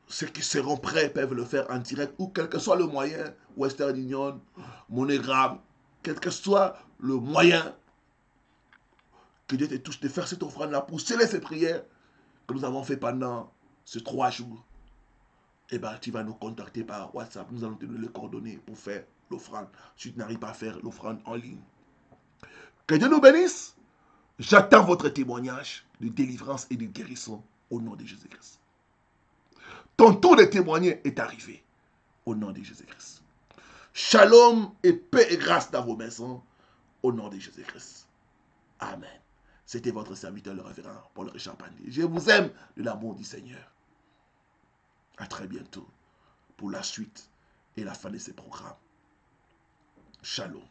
Ceux qui seront prêts peuvent le faire en direct ou quel que soit le moyen, Western Union, MoneyGram, quel que soit le moyen, que Dieu te touche de faire cette offrande-là pour sceller ces prières que nous avons fait pendant ces 3 jours. Eh bien, tu vas nous contacter par WhatsApp. Nous allons te donner les coordonnées pour faire l'offrande. Si tu n'arrives pas à faire l'offrande en ligne. Que Dieu nous bénisse. J'attends votre témoignage de délivrance et de guérison au nom de Jésus-Christ. Ton tour de témoigner est arrivé au nom de Jésus-Christ. Shalom et paix et grâce dans vos maisons au nom de Jésus-Christ. Amen. C'était votre serviteur, le révérend Paul Richard Pandé. Je vous aime de l'amour du Seigneur. À très bientôt pour la suite et la fin de ces programmes. Shalom.